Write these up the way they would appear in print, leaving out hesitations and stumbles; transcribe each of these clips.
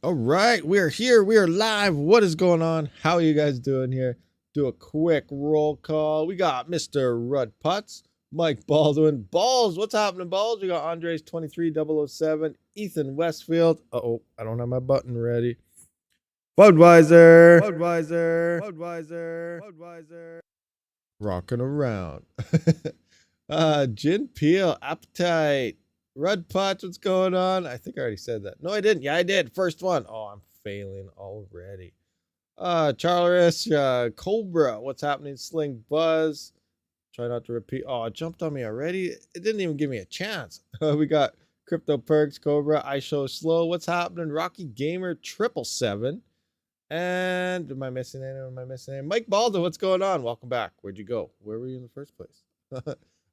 All right, we are here. We are live. What is going on? How are you guys doing here? Do a quick roll call. We got Mr. Rud Putz, Mike Baldwin. Balls, what's happening, Balls? We got Andres 23007, Ethan Westfield. Uh-oh, I don't have my button ready. Budweiser. Rocking around. Gin Peel, Appetite. Rud Potts, what's going on? I think I already said that. No, I didn't. Yeah, I did. First one. Oh, I'm failing already. Charles, Cobra, what's happening? Sling Buzz. Try not to repeat. Oh, it jumped on me already. It didn't even give me a chance. We got Crypto Perks, Cobra, I Show Slow. What's happening? Rocky Gamer 777. And am I missing anyone? Mike Baldo, what's going on? Welcome back. Where'd you go? Where were you in the first place?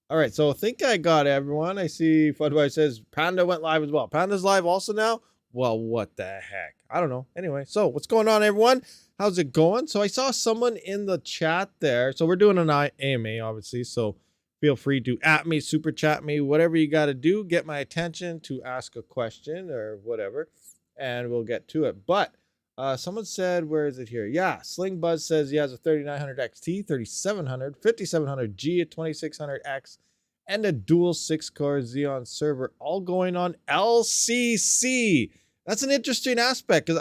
All right, so I think I got everyone. I see Fudwise says Panda went live as well. Panda's live also now? Well, what the heck? I don't know. Anyway, so what's going on, everyone? How's it going? So I saw someone in the chat there. So we're doing an AMA, obviously. So feel free to at me, super chat me, whatever you got to do. Get my attention to ask a question or whatever, and we'll get to it. But someone said, where is it here? Yeah, Sling Buzz says he has a 3900 XT, 3700, 5700G, a 2600X, and a dual 6-core Xeon server, all going on LCC. That's an interesting aspect because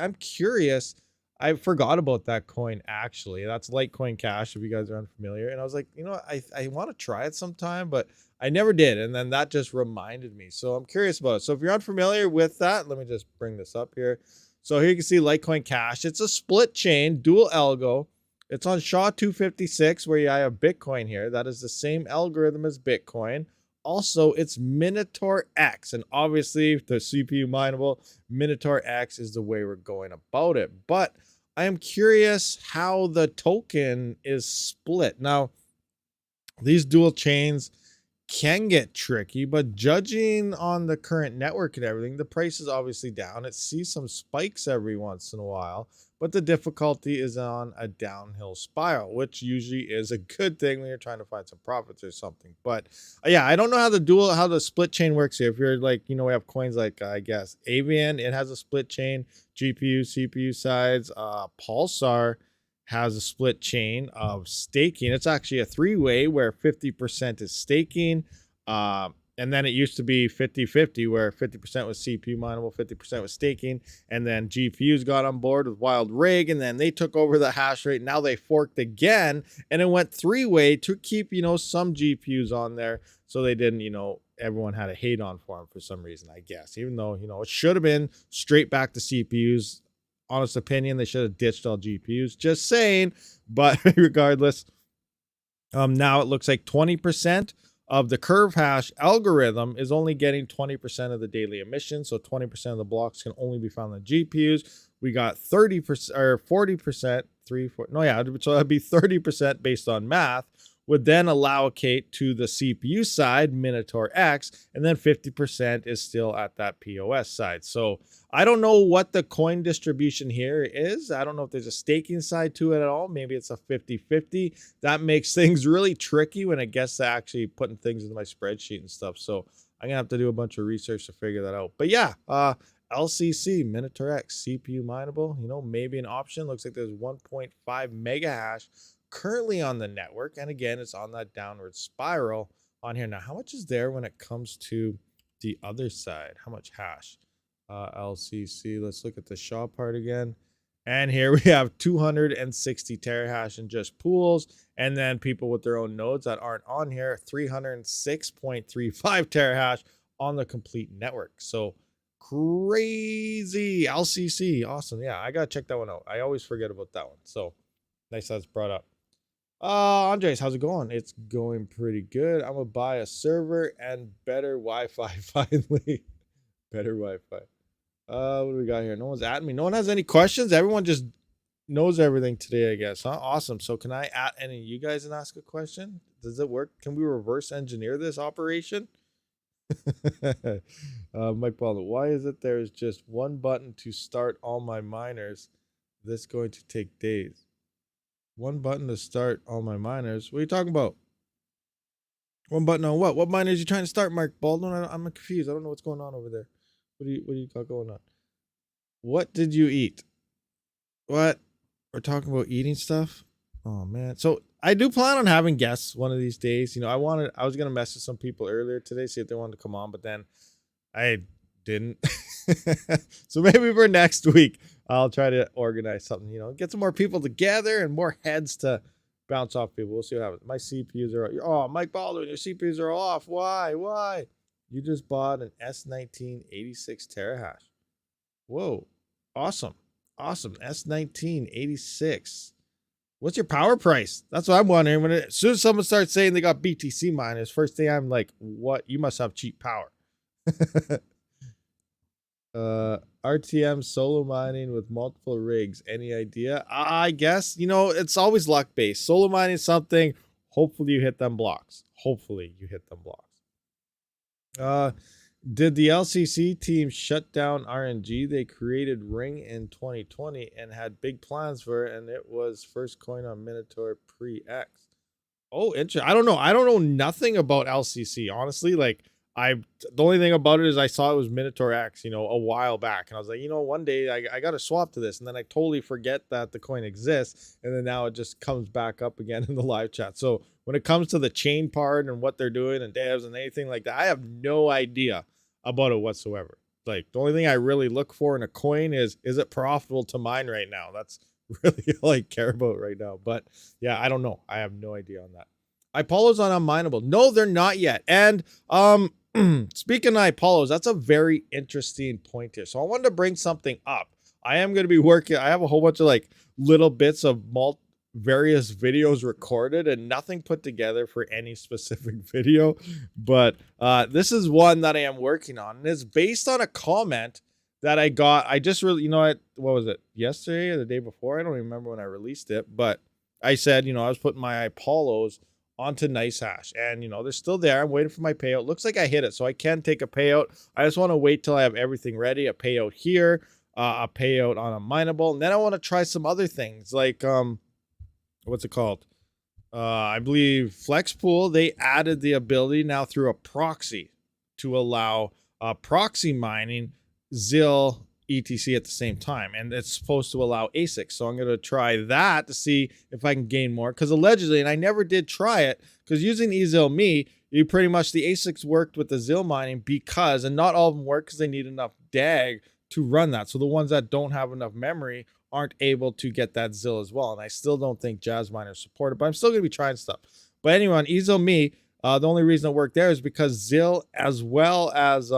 I'm curious. I forgot about that coin, actually. That's Litecoin Cash, if you guys are unfamiliar. And I was like, you know, I want to try it sometime, but I never did. And then that just reminded me. So I'm curious about it. So if you're unfamiliar with that, let me just bring this up here. So here you can see Litecoin Cash. It's a split chain, dual algo. It's on SHA-256, where I have Bitcoin here. That is the same algorithm as Bitcoin. Also, it's Minotaur X. And obviously, the CPU mineable, Minotaur X is the way we're going about it. But I am curious how the token is split. Now, these dual chains can get tricky, but judging on the current network and everything, the price is obviously down. It sees some spikes every once in a while, but the difficulty is on a downhill spiral, which usually is a good thing when you're trying to find some profits or something. But yeah, I don't know how the split chain works here. If you're like, you know, we have coins like, I guess Avian, it has a split chain, GPU, CPU sides, Pulsar has a split chain of staking. It's actually a three-way where 50% is staking. And then it used to be 50-50 where 50% was CPU mineable, 50% was staking. And then GPUs got on board with Wild Rig, and then they took over the hash rate. Now they forked again, and it went three-way to keep, you know, some GPUs on there. So they didn't, you know, everyone had a hate on for them for some reason, I guess. Even though, you know, it should have been straight back to CPUs. Honest opinion, they should have ditched all GPUs. Just saying. But regardless, now it looks like 20% of the curve hash algorithm is only getting 20% of the daily emission. So 20% of the blocks can only be found on GPUs. We got 30% or 40%, so that'd be 30% based on math, would then allocate to the CPU side, Minotaur X, and then 50% is still at that POS side. So I don't know what the coin distribution here is. I don't know if there's a staking side to it at all. Maybe it's a 50-50. That makes things really tricky when it gets to actually putting things into my spreadsheet and stuff. So I'm gonna have to do a bunch of research to figure that out. But yeah, LCC, Minotaur X, CPU mineable, you know, maybe an option. Looks like there's 1.5 mega hash currently on the network, and again, it's on that downward spiral on here. Now, how much is there when it comes to the other side? How much hash? LCC, let's look at the SHA part again, and here we have 260 terahash in just pools, and then people with their own nodes that aren't on here, 306.35 terahash on the complete network. So crazy. LCC, awesome. Yeah, I gotta check that one out. I always forget about that one, so nice that's brought up. Andres, how's it going? It's going pretty good. I'm gonna buy a server and better Wi-Fi finally. Better Wi-Fi. What do we got here? No one's at me. No one has any questions. Everyone just knows everything today, I guess. Huh? Awesome. So can I at any of you guys and ask a question? Does it work? Can we reverse engineer this operation? Mike Paul, why is it there is just one button to start all my miners? This going to take days. One button to start all my miners. What are you talking about? One button on what? What miners you trying to start, Mark Baldwin? I'm confused. I don't know what's going on over there. What do you got going on? What did you eat? What? We're talking about eating stuff? Oh man. So I do plan on having guests one of these days. You know, I was gonna message some people earlier today, see if they wanted to come on, but then I didn't. So maybe for next week, I'll try to organize something, you know, get some more people together and more heads to bounce off people. We'll see what happens. My CPUs are, oh, Mike Baldwin, your CPUs are off. Why? Why? You just bought an S19 86 terahash. Whoa. Awesome. Awesome. S19 86. What's your power price? That's what I'm wondering. As soon as someone starts saying they got BTC miners, first thing I'm like, what? You must have cheap power. RTM solo mining with multiple rigs. Any idea? I guess, you know, it's always luck based. Solo mining something. Hopefully you hit them blocks. Hopefully you hit them blocks. Did the LCC team shut down RNG? They created Ring in 2020 and had big plans for it, and it was first coin on Minotaur pre-X. Oh, interesting. I don't know. I don't know nothing about LCC, honestly. Like, the only thing about it is I saw it was Minotaur X, you know, a while back, and I was like, you know, one day I got to swap to this, and then I totally forget that the coin exists, and then now it just comes back up again in the live chat. So when it comes to the chain part and what they're doing and devs and anything like that, I have no idea about it whatsoever. Like, the only thing I really look for in a coin is it profitable to mine right now? That's really all I care about right now. But yeah, I don't know. I have no idea on that. Ipollo's on unmineable. No, they're not yet. And speaking of Ipollos, that's a very interesting point here. So I wanted to bring something up. I am going to be working. I have a whole bunch of like little bits of various videos recorded and nothing put together for any specific video. But this is one that I am working on. And it's based on a comment that I got. I just really, you know, what was it? Yesterday or the day before? I don't remember when I released it. But I said, you know, I was putting my Ipollos onto NiceHash, and you know, they're still there. I'm waiting for my payout. Looks like I hit it, so I can take a payout. I just want to wait till I have everything ready. A payout here, a payout on a mineable, and then I want to try some other things like what's it called? I believe FlexPool. They added the ability now through a proxy to allow proxy mining ZIL ETC at the same time, and it's supposed to allow ASIC. So I'm going to try that to see if I can gain more, because allegedly, and I never did try it, because using eZIL.me, you pretty much, the ASICs worked with the ZIL mining because, and not all of them work because they need enough DAG to run that. So the ones that don't have enough memory aren't able to get that ZIL as well. And I still don't think Jazz miners support it, but I'm still going to be trying stuff. But anyway, on eZIL.me, the only reason it worked there is because ZIL, as well as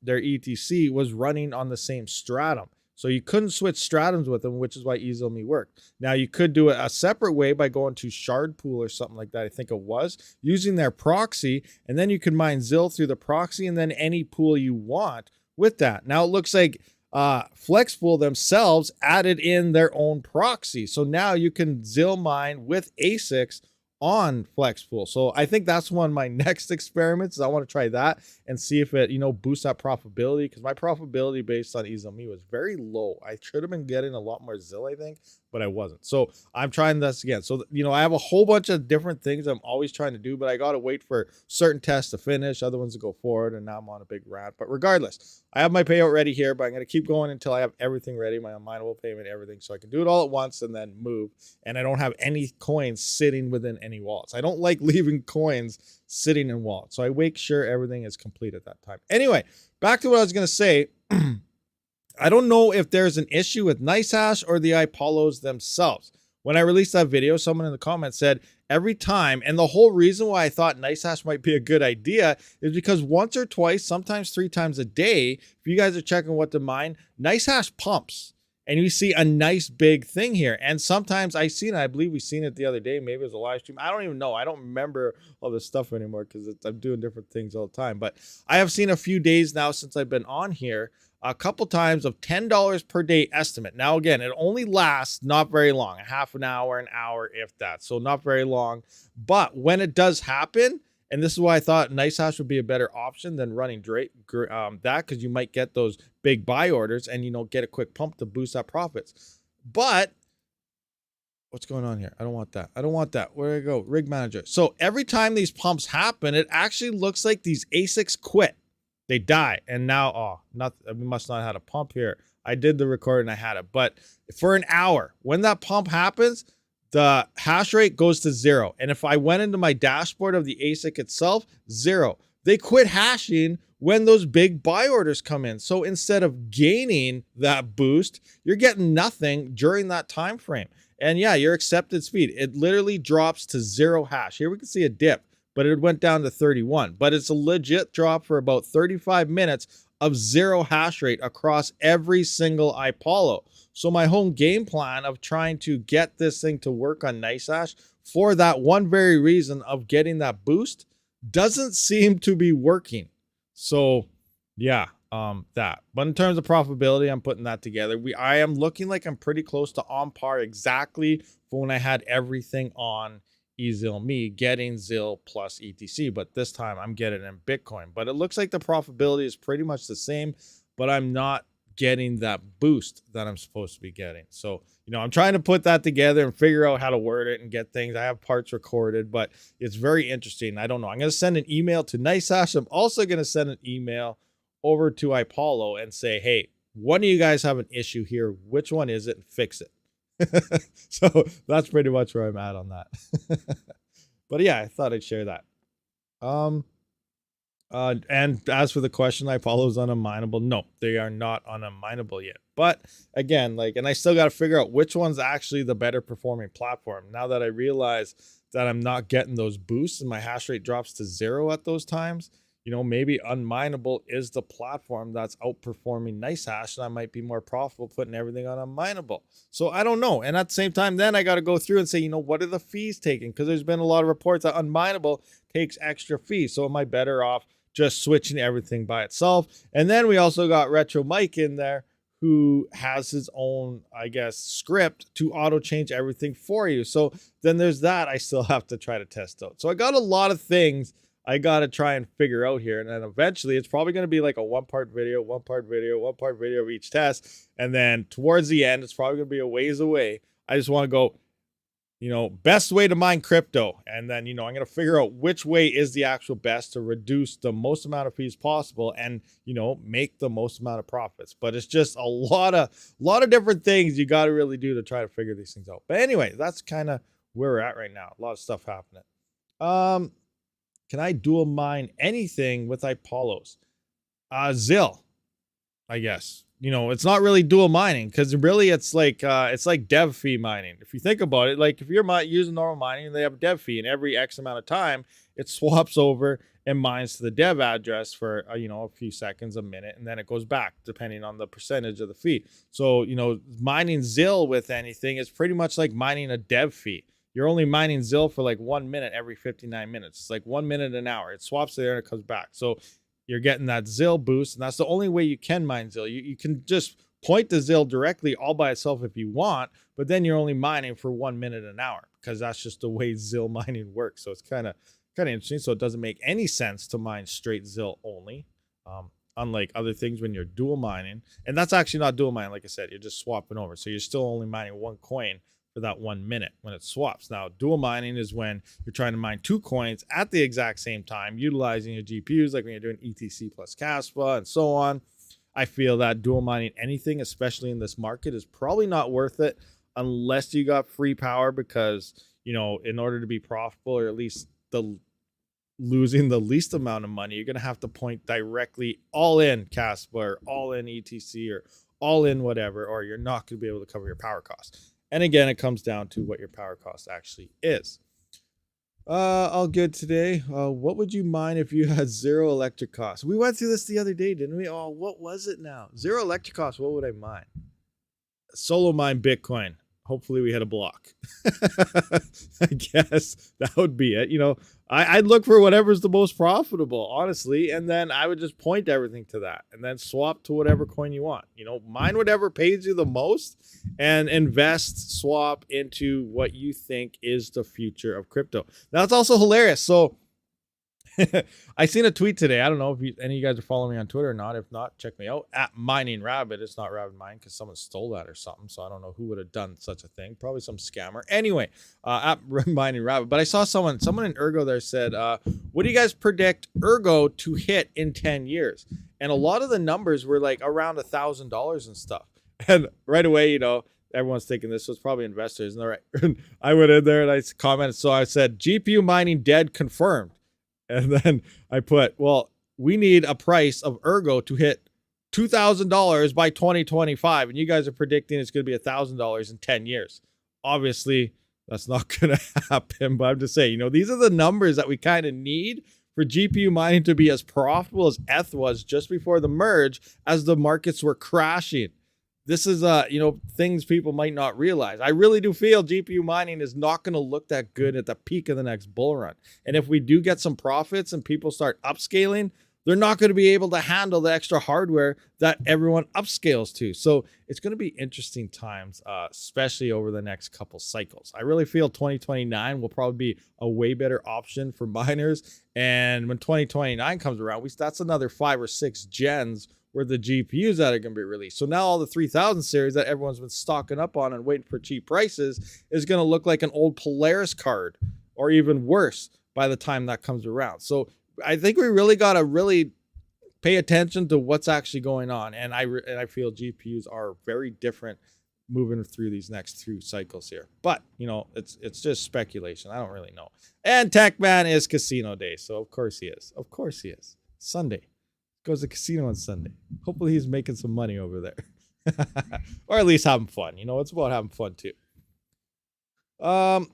their ETC, was running on the same stratum. So you couldn't switch stratums with them, which is why eZIL.me worked. Now, you could do it a separate way by going to Shardpool or something like that, I think it was, using their proxy, and then you could mine ZIL through the proxy and then any pool you want with that. Now, it looks like FlexPool themselves added in their own proxy. So now you can ZIL mine with ASICs on FlexPool. So I think that's one of my next experiments. I want to try that and see if it, you know, boosts that profitability, because my profitability based on eZIL.me was very low. I should have been getting a lot more ZIL, I think, but I wasn't. So I'm trying this again. So, you know, I have a whole bunch of different things I'm always trying to do, but I got to wait for certain tests to finish, other ones to go forward, and now I'm on a big rant. But regardless, I have my payout ready here, but I'm going to keep going until I have everything ready, my unmineable payment, everything, so I can do it all at once and then move. And I don't have any coins sitting within any wallets. I don't like leaving coins sitting in wallets. So I make sure everything is complete at that time. Anyway, back to what I was going to say. I don't know if there's an issue with NiceHash or the Ipollos themselves. When I released that video, someone in the comments said every time, and the whole reason why I thought NiceHash might be a good idea is because once or twice, sometimes 3 times a day, if you guys are checking what to mine, NiceHash pumps. And you see a nice big thing here. And sometimes I believe we seen it the other day. Maybe it was a live stream. I don't even know. I don't remember all this stuff anymore because I'm doing different things all the time. But I have seen a few days now since I've been on here, a couple times of $10 per day estimate. Now, again, it only lasts not very long, a half an hour, if that. So not very long. But when it does happen, and this is why I thought NiceHash would be a better option than running that, because you might get those big buy orders and, you know, get a quick pump to boost that profits. But What's going on here? I don't want that. I don't want that. Where do I go? Rig manager. So every time these pumps happen, it actually looks like these ASICs quit. They die. And now, we must not have had a pump here. I did the record and I had it. But for an hour, when that pump happens, the hash rate goes to 0. And if I went into my dashboard of the ASIC itself, 0. They quit hashing when those big buy orders come in. So instead of gaining that boost, you're getting nothing during that time frame. And yeah, your accepted speed, it literally drops to 0 hash. Here we can see a dip, but it went down to 31. But it's a legit drop for about 35 minutes of 0 hash rate across every single Ipollo. So my whole game plan of trying to get this thing to work on NiceHash for that one very reason of getting that boost doesn't seem to be working. So yeah, that. But in terms of profitability, I'm putting that together. I am looking like I'm pretty close to on par exactly for when I had everything on eZIL.me, getting ZIL plus ETC. But this time I'm getting it in Bitcoin. But it looks like the profitability is pretty much the same, but I'm not getting that boost that I'm supposed to be getting. So, I'm trying to put that together and figure out how to word it and get things. I have parts recorded, but it's very interesting. I don't know. I'm going to send an email to NiceHash. I'm also going to send an email over to Ipollo and say, hey, one of you guys have an issue here. Which one is it? And fix it. So that's pretty much where I'm at on that. But yeah, I thought I'd share that. And as for the question, Ipollo's unminable. No, they are not unminable yet. But again, and I still got to figure out which one's actually the better performing platform. Now that I realize that I'm not getting those boosts and my hash rate drops to 0 at those times, maybe unminable is the platform that's outperforming NiceHash, and I might be more profitable putting everything on unminable. So I don't know. And at the same time, then I got to go through and say, what are the fees taking? Because there's been a lot of reports that unminable takes extra fees. So am I better off just switching everything by itself? And then we also got Retro Mike in there, who has his own, I guess, script to auto change everything for you. So then there's that I still have to try to test out. So I got a lot of things I got to try and figure out here. And then eventually it's probably going to be like a one part video of each test. And then towards the end, it's probably going to be a ways away. I just want to go, best way to mine crypto. And then, I'm going to figure out which way is the actual best to reduce the most amount of fees possible and, make the most amount of profits. But it's just a lot of different things you got to really do to try to figure these things out. But anyway, that's kind of where we're at right now. A lot of stuff happening. Can I dual mine anything with Ipollos? ZIL, I guess. It's not really dual mining because really it's like dev fee mining. If you think about it, if you're using normal mining, they have a dev fee, and every X amount of time it swaps over and mines to the dev address for a few seconds, a minute, and then it goes back depending on the percentage of the fee. So mining ZIL with anything is pretty much like mining a dev fee. You're only mining ZIL for 1 minute every 59 minutes. It's 1 minute an hour. It swaps there and it comes back. So you're getting that ZIL boost, and that's the only way you can mine ZIL. You can just point the ZIL directly all by itself if you want, but then you're only mining for 1 minute an hour because that's just the way ZIL mining works. So it's kind of interesting. So it doesn't make any sense to mine straight ZIL only, unlike other things when you're dual mining. And that's actually not dual mining. Like I said, you're just swapping over. So you're still only mining one coin for that 1 minute when it swaps. Now, dual mining is when you're trying to mine 2 coins at the exact same time, utilizing your GPUs, like when you're doing ETC plus Caspa and so on. I feel that dual mining anything, especially in this market, is probably not worth it unless you got free power, because, in order to be profitable, or at least losing the least amount of money, you're going to have to point directly all in Caspa or all in ETC or all in whatever, or you're not going to be able to cover your power costs. And again, it comes down to what your power cost actually is. All good today. What would you mine if you had 0 electric costs? We went through this the other day, didn't we? Oh, what was it now? 0 electric costs. What would I mine? Solo mine Bitcoin. Hopefully we hit a block. I guess that would be it. I'd look for whatever's the most profitable, honestly, and then I would just point everything to that and then swap to whatever coin you want. Mine whatever pays you the most and swap into what you think is the future of crypto. Now, it's also hilarious. So I seen a tweet today. I don't know if any of you guys are following me on Twitter or not. If not, check me out at Mining Rabid. It's not RabidMining because someone stole that or something. So I don't know who would have done such a thing. Probably some scammer. Anyway, at Mining Rabid. But I saw someone in Ergo there said, what do you guys predict Ergo to hit in 10 years? And a lot of the numbers were like around $1,000 and stuff. And right away, you know, everyone's thinking this was probably investors. And right, I went in there and I commented. So I said, GPU mining dead confirmed. And then I put, well, we need a price of Ergo to hit $2,000 by 2025. And you guys are predicting it's going to be $1,000 in 10 years. Obviously, that's not going to happen. But I'm just saying, you know, these are the numbers that we kind of need for GPU mining to be as profitable as ETH was just before the merge as the markets were crashing. This is, you know, things people might not realize. I really do feel GPU mining is not going to look that good at the peak of the next bull run. And if we do get some profits and people start upscaling, they're not going to be able to handle the extra hardware that everyone upscales to. So it's going to be interesting times, especially over the next couple cycles. I really feel 2029 will probably be a way better option for miners. And when 2029 comes around, that's another 5 or 6 gens where the GPUs that are going to be released. So now all the 3000 series that everyone's been stocking up on and waiting for cheap prices is going to look like an old Polaris card or even worse by the time that comes around. So I think we really got to really pay attention to what's actually going on. And I feel GPUs are very different moving through these next 2 cycles here. But, you know, it's just speculation. I don't really know. And TechMan is casino day. So of course he is. Of course he is. Sunday. Goes to casino on Sunday. Hopefully he's making some money over there. Or at least having fun. You know, it's about having fun too. 100%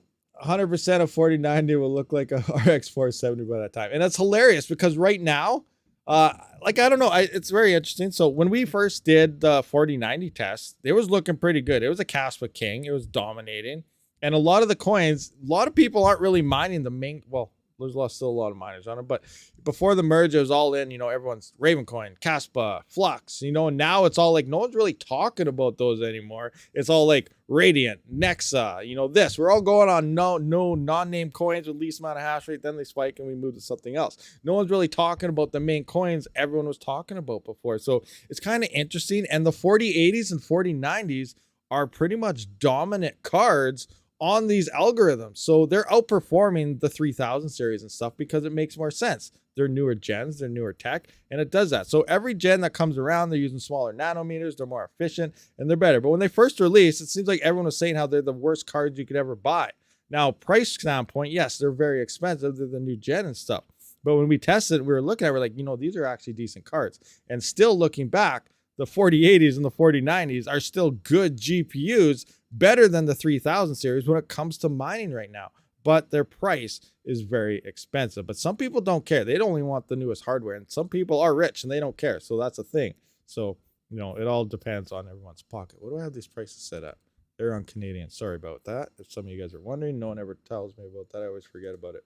of 4090 will look like a RX 470 by that time. And that's hilarious because right now, like, I don't know, it's very interesting. So when we first did the 4090 test, it was looking pretty good. It was a Caspa King. It was dominating. And a lot of the coins, a lot of people aren't really mining the main, well, there's still a lot of miners on it, but before the merge, it was all in, you know, everyone's Ravencoin, Caspa, Flux, you know, and now it's all like, no one's really talking about those anymore. It's all like Radiant, Nexa, you know, this, we're all going on no non-name coins with least amount of hash rate, then they spike and we move to something else. No one's really talking about the main coins everyone was talking about before. So it's kind of interesting. And the 4080s and 4090s are pretty much dominant cards on these algorithms. So they're outperforming the 3000 series and stuff because it makes more sense. They're newer gens, they're newer tech, and it does that. So every gen that comes around, they're using smaller nanometers, they're more efficient, and they're better. But when they first released, it seems like everyone was saying how they're the worst cards you could ever buy. Now, price standpoint, yes, they're very expensive. They're the new gen and stuff. But when we tested, we were looking at it, we're like, you know, these are actually decent cards. And still looking back, the 4080s and the 4090s are still good GPUs, better than the 3000 series when it comes to mining right now. But their price is very expensive. But some people don't care. They only want the newest hardware. And some people are rich and they don't care. So that's a thing. So, you know, it all depends on everyone's pocket. What do I have these prices set at? They're on Canadian. Sorry about that. If some of you guys are wondering, no one ever tells me about that. I always forget about it.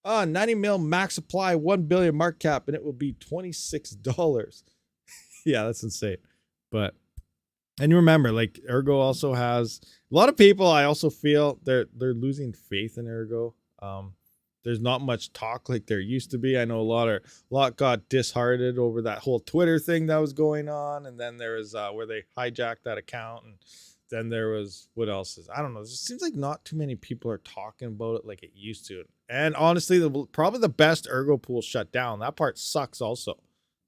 90 mil max supply, 1 billion market cap, and it will be $26. Yeah, that's insane. But, and you remember, like, Ergo also has a lot of people. I also feel they're losing faith in Ergo. There's not much talk like there used to be. I know a lot got disheartened over that whole Twitter thing that was going on, and then there was where they hijacked that account, and then there was what else is, I don't know. It just seems like not too many people are talking about it like it used to. And honestly, probably the best Ergo pool shut down. That part sucks also.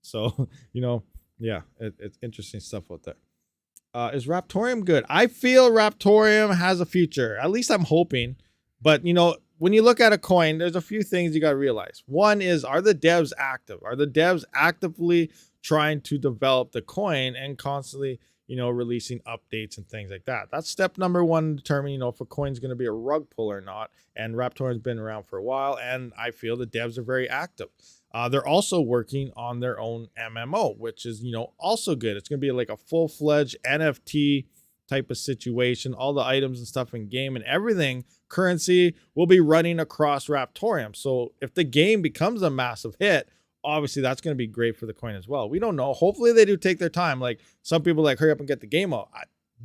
So, you know. Yeah, it's interesting stuff out there. Is Raptorium good? I feel Raptorium has a future. At least I'm hoping. But, you know, when you look at a coin, there's a few things you got to realize. One is, are the devs active? Are the devs actively trying to develop the coin and constantly, you know, releasing updates and things like that? That's step number one, determining, you know, if a coin's going to be a rug pull or not. And Raptorium's been around for a while, and I feel the devs are very active. They're also working on their own MMO, which is, you know, also good. It's going to be like a full-fledged NFT type of situation. All the items and stuff in game and everything, currency, will be running across Raptorium. So if the game becomes a massive hit, obviously that's going to be great for the coin as well. We don't know. Hopefully they do take their time. Like some people like, hurry up and get the game out.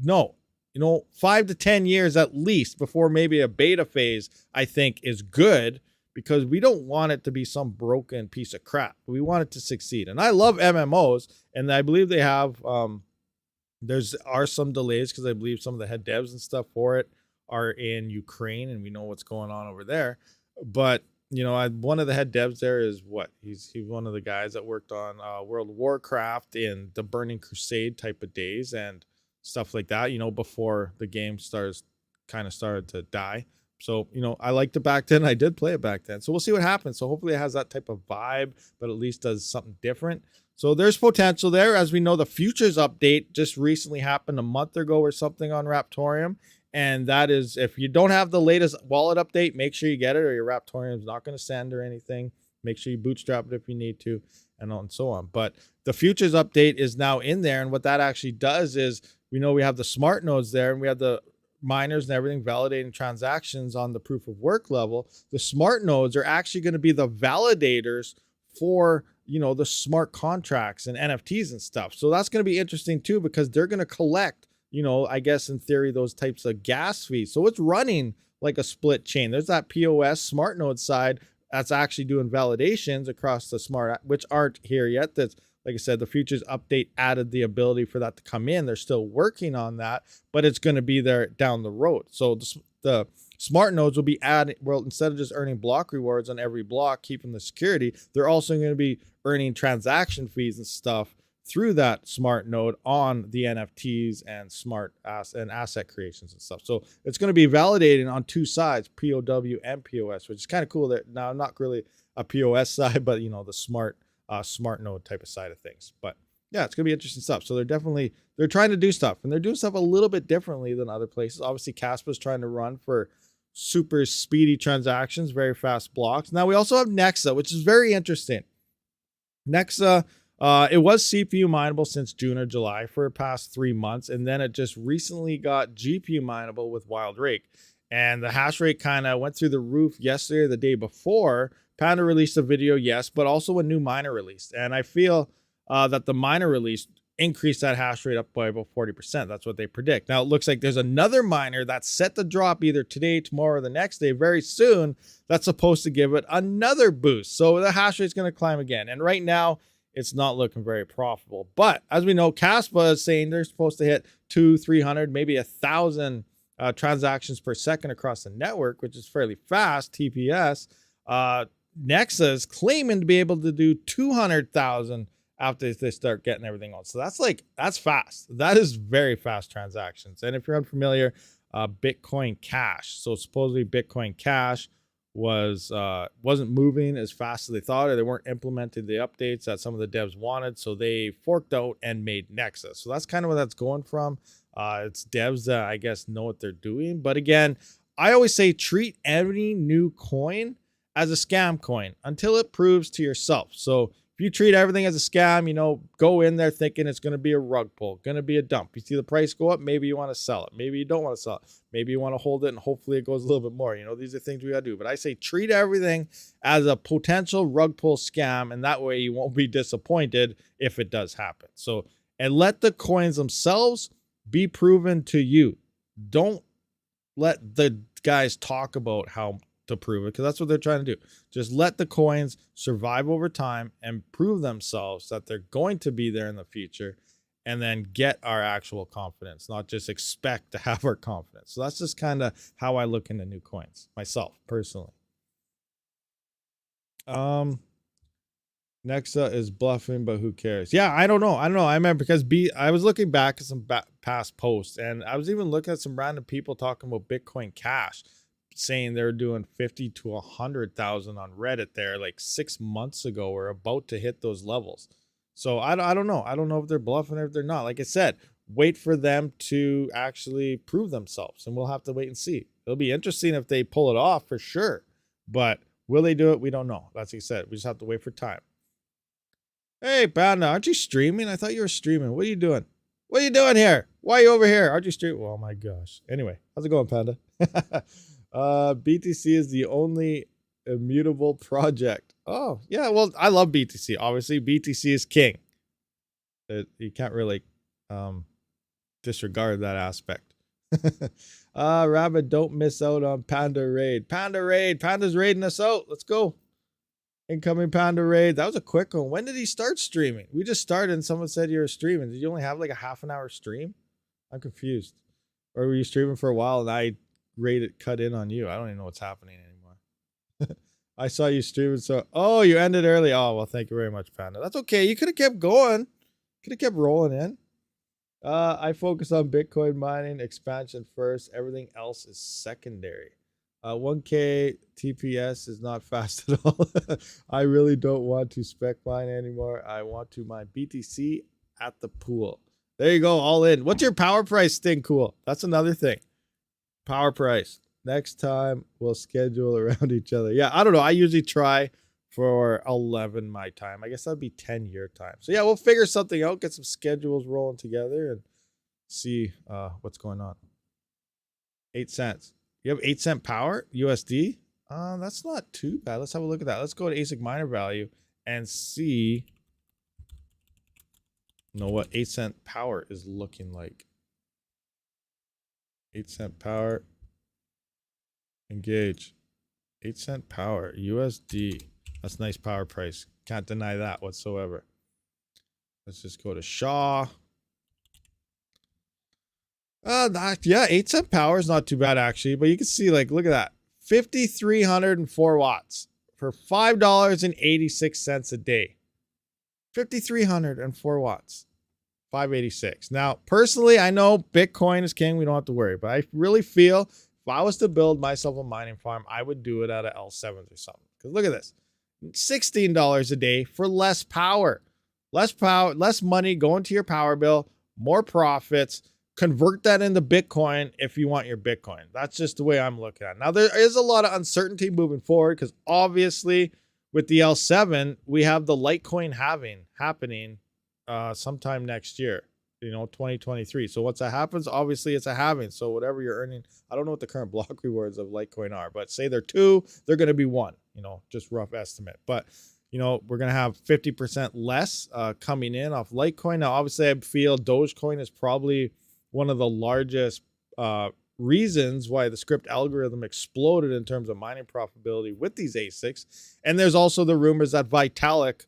No, you know, 5 to 10 years at least before maybe a beta phase, I think is good, because we don't want it to be some broken piece of crap. We want it to succeed. And I love MMOs, and I believe they have are some delays because I believe some of the head devs and stuff for it are in Ukraine, and we know what's going on over there. But one of the head devs there is he's one of the guys that worked on World of Warcraft in the Burning Crusade type of days and stuff like that, before the game started to die. So, I liked it back then. I did play it back then. So we'll see what happens. So hopefully it has that type of vibe, but at least does something different. So there's potential there. As we know, the futures update just recently happened a month ago or something on Raptorium. And that is, if you don't have the latest wallet update, make sure you get it, or your Raptorium is not going to send or anything. Make sure you bootstrap it if you need to, and so on. But the futures update is now in there. And what that actually does is, we know we have the smart nodes there, and we have the miners and everything validating transactions on the proof of work level. The smart nodes are actually going to be the validators for, the smart contracts and NFTs and stuff. So that's going to be interesting too, because they're going to collect, I guess in theory, those types of gas fees. So it's running like a split chain. There's that POS smart node side that's actually doing validations across the smart, which aren't here yet. That's, like I said, the futures update added the ability for that to come in. They're still working on that, but it's going to be there down the road. So the smart nodes will be adding, well, instead of just earning block rewards on every block, keeping the security, they're also going to be earning transaction fees and stuff through that smart node on the NFTs and asset creations and stuff. So it's going to be validating on two sides, POW and POS, which is kind of cool. That now not really a POS side, but the smart node type of side of things. But yeah, it's gonna be interesting stuff. So they're trying to do stuff, and they're doing stuff a little bit differently than other places. Obviously, Caspa's trying to run for super speedy transactions, very fast blocks. Now we also have Nexa, which is very interesting. Nexa, it was CPU mineable since June or July for the past 3 months, and then it just recently got GPU mineable with Wild Rake. And the hash rate kind of went through the roof yesterday or the day before. Panda released a video, yes, but also a new miner released. And I feel that the miner release increased that hash rate up by about 40%. That's what they predict. Now, it looks like there's another miner that's set to drop either today, tomorrow, or the next day very soon that's supposed to give it another boost. So the hash rate's going to climb again. And right now, it's not looking very profitable. But as we know, Caspa is saying they're supposed to hit 200, 300, maybe 1,000 transactions per second across the network, which is fairly fast, TPS. Nexa is claiming to be able to do 200,000 after they start getting everything on. So that's fast. That is very fast transactions. And if you're unfamiliar, Bitcoin Cash. So supposedly Bitcoin Cash wasn't moving as fast as they thought, or they weren't implementing the updates that some of the devs wanted. So they forked out and made Nexa. So that's kind of where that's going from. It's devs that I guess know what they're doing. But again, I always say treat any new coin as a scam coin until it proves to yourself. So if you treat everything as a scam, go in there thinking it's going to be a rug pull, going to be a dump. You see the price go up, maybe you want to sell it. Maybe you don't want to sell it. Maybe you want to hold it and hopefully it goes a little bit more. These are things we got to do. But I say treat everything as a potential rug pull scam, and that way you won't be disappointed if it does happen. So, and let the coins themselves be proven to you. Don't let the guys talk about how to prove it, because that's what they're trying to do. Just let the coins survive over time and prove themselves that they're going to be there in the future, and then get our actual confidence, not just expect to have our confidence. So that's just kind of how I look into new coins myself personally. Nexa is bluffing, but who cares? Yeah, I don't know. I remember because I was looking back at some past posts, and I was even looking at some random people talking about Bitcoin Cash, saying they're doing 50 to 100,000 on Reddit there like 6 months ago, or about to hit those levels. So I don't know. I don't know if they're bluffing or if they're not. Like I said, wait for them to actually prove themselves, and we'll have to wait and see. It'll be interesting if they pull it off for sure, but will they do it? We don't know. That's what you said. We just have to wait for time. Hey, Panda, aren't you streaming? I thought you were streaming. What are you doing? What are you doing here? Why are you over here? Aren't you streaming? Oh my gosh. Anyway, how's it going, Panda? BTC is the only immutable project. Oh, yeah. Well, I love BTC. Obviously, BTC is king. You can't really disregard that aspect. Rabid, don't miss out on Panda Raid. Panda Raid. Panda's raiding us out. Let's go. Incoming Panda Raid. That was a quick one. When did he start streaming? We just started and someone said you were streaming. Did you only have like a half an hour stream? I'm confused. Or were you streaming for a while and I cut in on you? I don't even know what's happening anymore. I saw you streaming, so oh, you ended early. Oh, well, thank you very much, Panda. That's okay. You could have kept going. Could have kept rolling in. I focus on Bitcoin mining expansion first. Everything else is secondary. 1K TPS is not fast at all. I really don't want to spec mine anymore. I want to mine BTC at the pool. There you go, all in. What's your power price thing? Cool. That's another thing. Power price. Next time we'll schedule around each other. Yeah, I don't know. I usually try for 11 my time. I guess that'd be 10 your time. So yeah, we'll figure something out, get some schedules rolling together and see what's going on. 8 cents. You have 8 cent power USD? That's not too bad. Let's have a look at that. Let's go to ASIC miner value and see what 8 cent power is looking like. 8 cent power. Engage. 8 cent power USD. That's nice power price. Can't deny that whatsoever. Let's just go to Shaw. Yeah, 8 cent power is not too bad actually, but you can see, like, look at that. 5,304 watts for $5.86 a day. 5,304 watts. 586. Now, personally, I know Bitcoin is king. We don't have to worry, but I really feel if I was to build myself a mining farm, I would do it out of L7s or something. Because look at this. $16 a day for less power. Less power, less money going to your power bill, more profits. Convert that into Bitcoin if you want your Bitcoin. That's just the way I'm looking at it. Now, there is a lot of uncertainty moving forward because obviously with the L7, we have the Litecoin happening sometime next year, 2023. So once that happens, obviously it's a halving. So whatever you're earning, I don't know what the current block rewards of Litecoin are, but say they're 2, they're going to be 1, just rough estimate. But we're going to have 50% less coming in off Litecoin. Now, obviously I feel Dogecoin is probably one of the largest reasons why the script algorithm exploded in terms of mining profitability with these ASICs. And there's also the rumors that Vitalik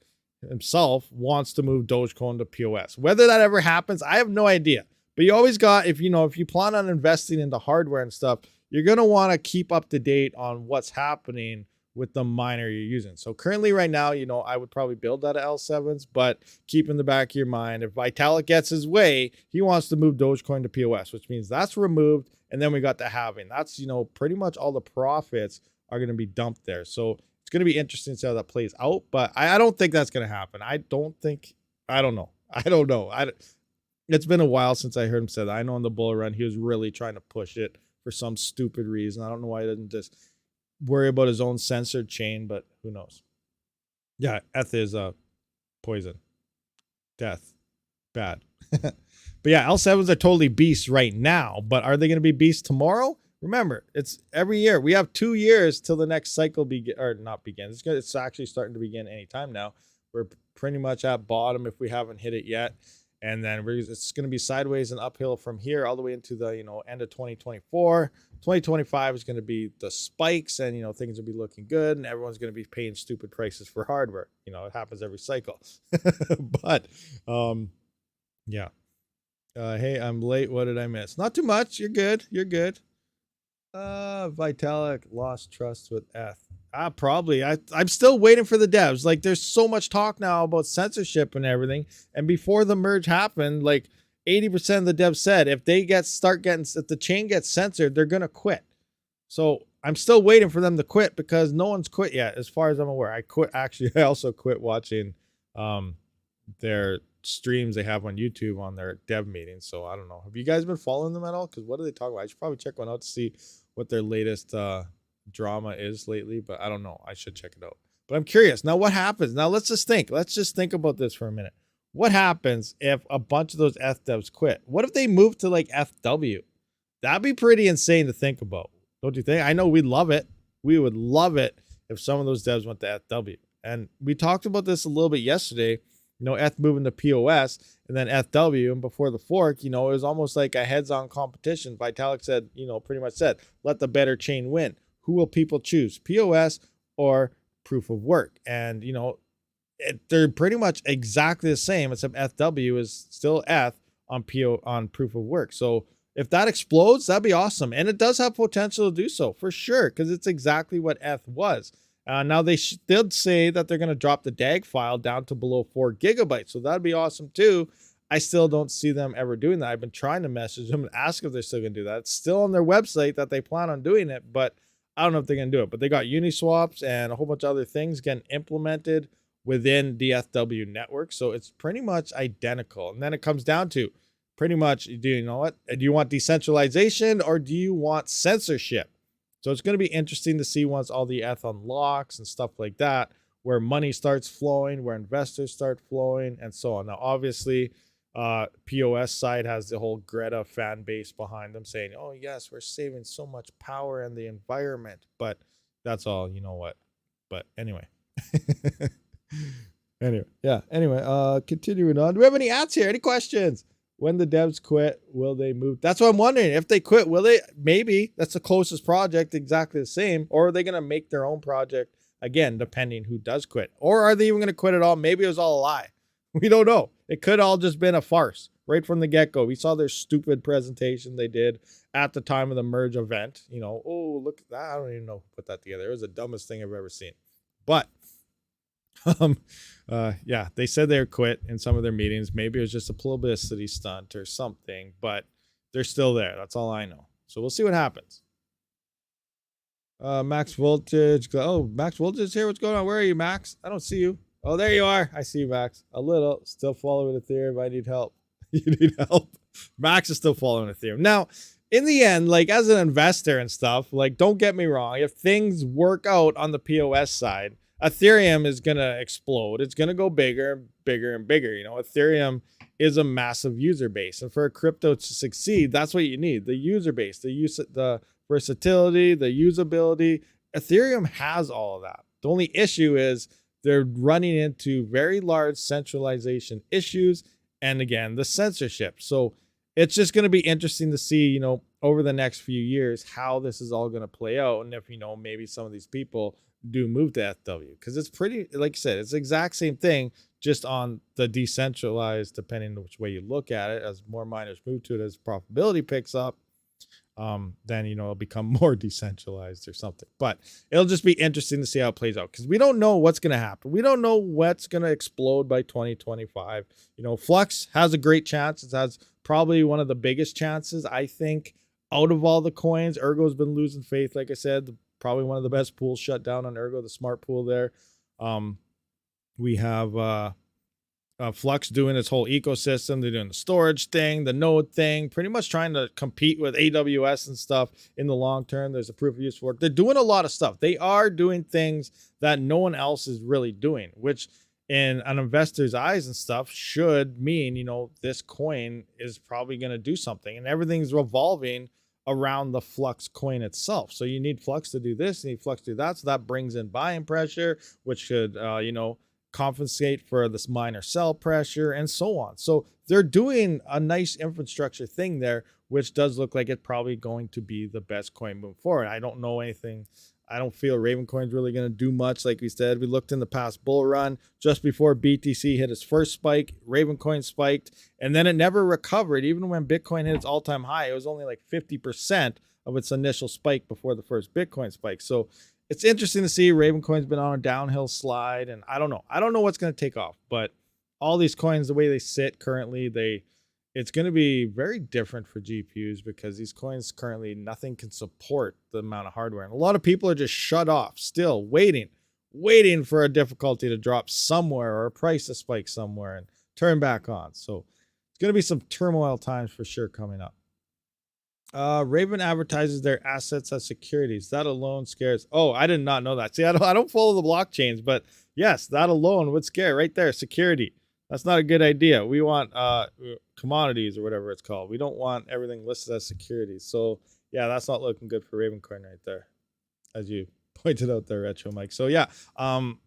himself wants to move Dogecoin to POS. Whether that ever happens, I have no idea. But you always got, if you plan on investing into hardware and stuff, you're going to want to keep up to date on what's happening with the miner you're using. So currently right now, I would probably build out of L7s, but keep in the back of your mind, if Vitalik gets his way, he wants to move Dogecoin to POS, which means that's removed. And then we got the halving. That's, pretty much all the profits are going to be dumped there. So it's going to be interesting to see how that plays out, but I don't think that's going to happen. I don't know. It's been a while since I heard him say that. I know in the bull run, he was really trying to push it for some stupid reason. I don't know why he didn't just worry about his own censored chain, but who knows? Yeah, ETH is poison. Death. Bad. But yeah, L7s are totally beasts right now, but are they going to be beasts tomorrow? Remember, it's every year. We have 2 years till the next cycle begins. It's actually starting to begin anytime now. We're pretty much at bottom if we haven't hit it yet. And then it's going to be sideways and uphill from here all the way into the end of 2024. 2025 is going to be the spikes, and things will be looking good, and everyone's going to be paying stupid prices for hardware. It happens every cycle. But yeah. Hey, I'm late. What did I miss? Not too much. You're good. Vitalik lost trust with ETH. Probably. I'm still waiting for the devs. Like, there's so much talk now about censorship and everything. And before the merge happened, like 80% of the devs said if the chain gets censored, they're gonna quit. So I'm still waiting for them to quit because no one's quit yet, as far as I'm aware. I also quit watching their streams they have on YouTube on their dev meetings. So I don't know. Have you guys been following them at all? Because what do they talk about? I should probably check one out to see what their latest drama is lately, but I don't know. I should check it out. But I'm curious. Now what happens? Now let's just think about this for a minute. What happens if a bunch of those ETH devs quit? What if they move to like FW? That'd be pretty insane to think about. Don't you think? I know we'd love it. We would love it if some of those devs went to FW. And we talked about this a little bit yesterday ETH moving to POS and then FW. And before the fork, it was almost like a heads-on competition. Vitalik said, pretty much said, let the better chain win. Who will people choose, POS or proof of work? And, they're pretty much exactly the same, except FW is still ETH on proof of work. So if that explodes, that'd be awesome. And it does have potential to do so for sure, because it's exactly what ETH was. Now they did say that they're going to drop the DAG file down to below 4 gigabytes. So that'd be awesome too. I still don't see them ever doing that. I've been trying to message them and ask if they're still going to do that. It's still on their website that they plan on doing it, but I don't know if they're going to do it. But they got Uniswaps and a whole bunch of other things getting implemented within the FW network. So it's pretty much identical. And then it comes down to pretty much, do you know what? Do you want decentralization or do you want censorship? So it's going to be interesting to see once all the ETH unlocks and stuff like that, where money starts flowing, where investors start flowing, and so on. Now, obviously, POS side has the whole Greta fan base behind them saying, oh, yes, we're saving so much power in the environment. But that's all, you know what? But anyway. Anyway, continuing on. Do we have any ads here? Any questions? When the devs quit, will they move? That's what I'm wondering. If they quit, will they? Maybe that's the closest project, exactly the same. Or are they going to make their own project again, depending who does quit? Or are they even going to quit it all? Maybe it was all a lie. We don't know. It could all just been a farce right from the get-go. We saw their stupid presentation they did at the time of the merge event. Oh, look at that. I don't even know who put that together. It was the dumbest thing I've ever seen. But yeah, they said they quit in some of their meetings. Maybe it was just a publicity stunt or something, but they're still there. That's all I know. So we'll see what happens. Max Voltage. Oh, Max Voltage is here. What's going on? Where are you, Max? I don't see you. Oh, there you are. I see you, Max. A little. Still following Ethereum. I need help. You need help. Max is still following Ethereum. Now, in the end, like as an investor and stuff, like don't get me wrong. If things work out on the POS side, Ethereum is going to explode. It's going to go bigger and bigger and bigger. Ethereum is a massive user base. And for a crypto to succeed, that's what you need. The user base, the versatility, the usability. Ethereum has all of that. The only issue is they're running into very large centralization issues. And again, the censorship. So it's just going to be interesting to see, over the next few years, how this is all going to play out. And if, maybe some of these people do move to FW, because it's pretty, like I said, it's the exact same thing, just on the decentralized, depending on which way you look at it. As more miners move to it, as profitability picks up, then it'll become more decentralized or something. But it'll just be interesting to see how it plays out, because we don't know what's going to happen. We don't know what's going to explode by 2025. Flux has a great chance. It has probably one of the biggest chances, I think, out of all the coins. Ergo's been losing faith, like I said. Probably one of the best pools shut down on Ergo, the smart pool there. We have Flux doing its whole ecosystem. They're doing the storage thing, the node thing, pretty much trying to compete with AWS and stuff in the long term. There's a proof of use for it. They're doing a lot of stuff. They are doing things that no one else is really doing, which in an investor's eyes and stuff should mean, this coin is probably going to do something, and everything's revolving around the Flux coin itself. So you need Flux to do this, you need Flux to do that. So that brings in buying pressure, which should, compensate for this miner sell pressure and so on. So they're doing a nice infrastructure thing there, which does look like it's probably going to be the best coin moving forward. I don't know anything. I don't feel Ravencoin's really going to do much. Like we said, we looked in the past bull run just before BTC hit its first spike. Ravencoin spiked, and then it never recovered. Even when Bitcoin hit its all-time high, it was only like 50% of its initial spike before the first Bitcoin spike. So it's interesting to see. Ravencoin's been on a downhill slide, and I don't know. I don't know what's going to take off, but all these coins, the way they sit currently, it's going to be very different for GPUs, because these coins currently, nothing can support the amount of hardware. And a lot of people are just shut off, still waiting for a difficulty to drop somewhere or a price to spike somewhere and turn back on. So it's going to be some turmoil times for sure coming up. Raven advertises their assets as securities. That alone scares. Oh, I did not know that. See, I don't follow the blockchains, but yes, that alone would scare right there. Security. That's not a good idea. We want commodities or whatever it's called. We don't want everything listed as securities. So yeah, that's not looking good for Ravencoin right there, as you pointed out there, Retro Mike. So yeah, I'm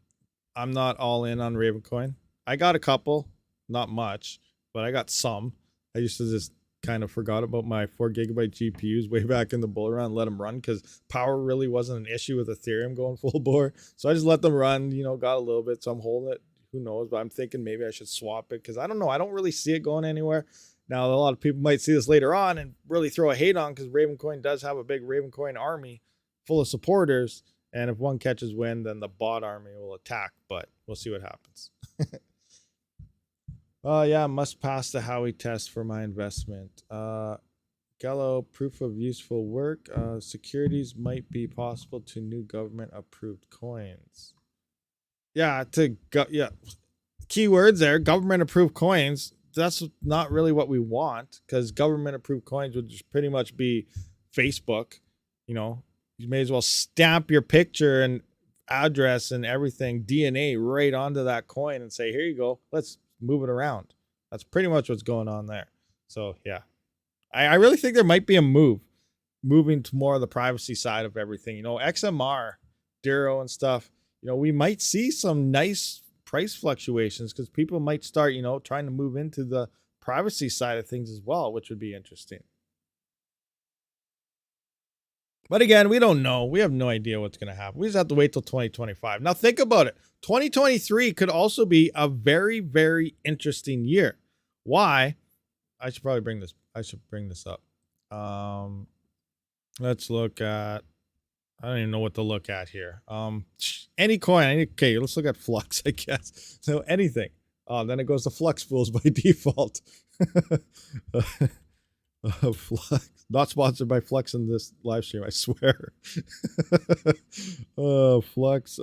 not all in on Ravencoin. I got a couple, not much, but I got some. I used to just kind of forgot about my 4 GB GPUs way back in the bull run, let them run because power really wasn't an issue with Ethereum going full bore. So I just let them run, got a little bit. So I'm holding it. Who knows? But I'm thinking maybe I should swap it because I don't know. I don't really see it going anywhere. Now, a lot of people might see this later on and really throw a hate on because Ravencoin does have a big Ravencoin army full of supporters. And if one catches wind, then the bot army will attack. But we'll see what happens. Yeah, must pass the Howey test for my investment. Gallo, proof of useful work. Securities might be possible to new government approved coins. Yeah, keywords there. Government approved coins. That's not really what we want because government approved coins would just pretty much be Facebook. You may as well stamp your picture and address and everything, DNA right onto that coin and say, here you go. Let's move it around. That's pretty much what's going on there. So yeah, I really think there might be a moving to more of the privacy side of everything. XMR, Duro and stuff. We might see some nice price fluctuations because people might start, trying to move into the privacy side of things as well, which would be interesting. But again, we don't know. We have no idea what's going to happen. We just have to wait till 2025. Now think about it. 2023 could also be a very, very interesting year. Why? I should probably bring this up. Let's look at, I don't even know what to look at here. Any coin. Okay, let's look at Flux, I guess. So anything. Then it goes to Flux pools by default. Flux. Not sponsored by Flux in this live stream, I swear. Flux.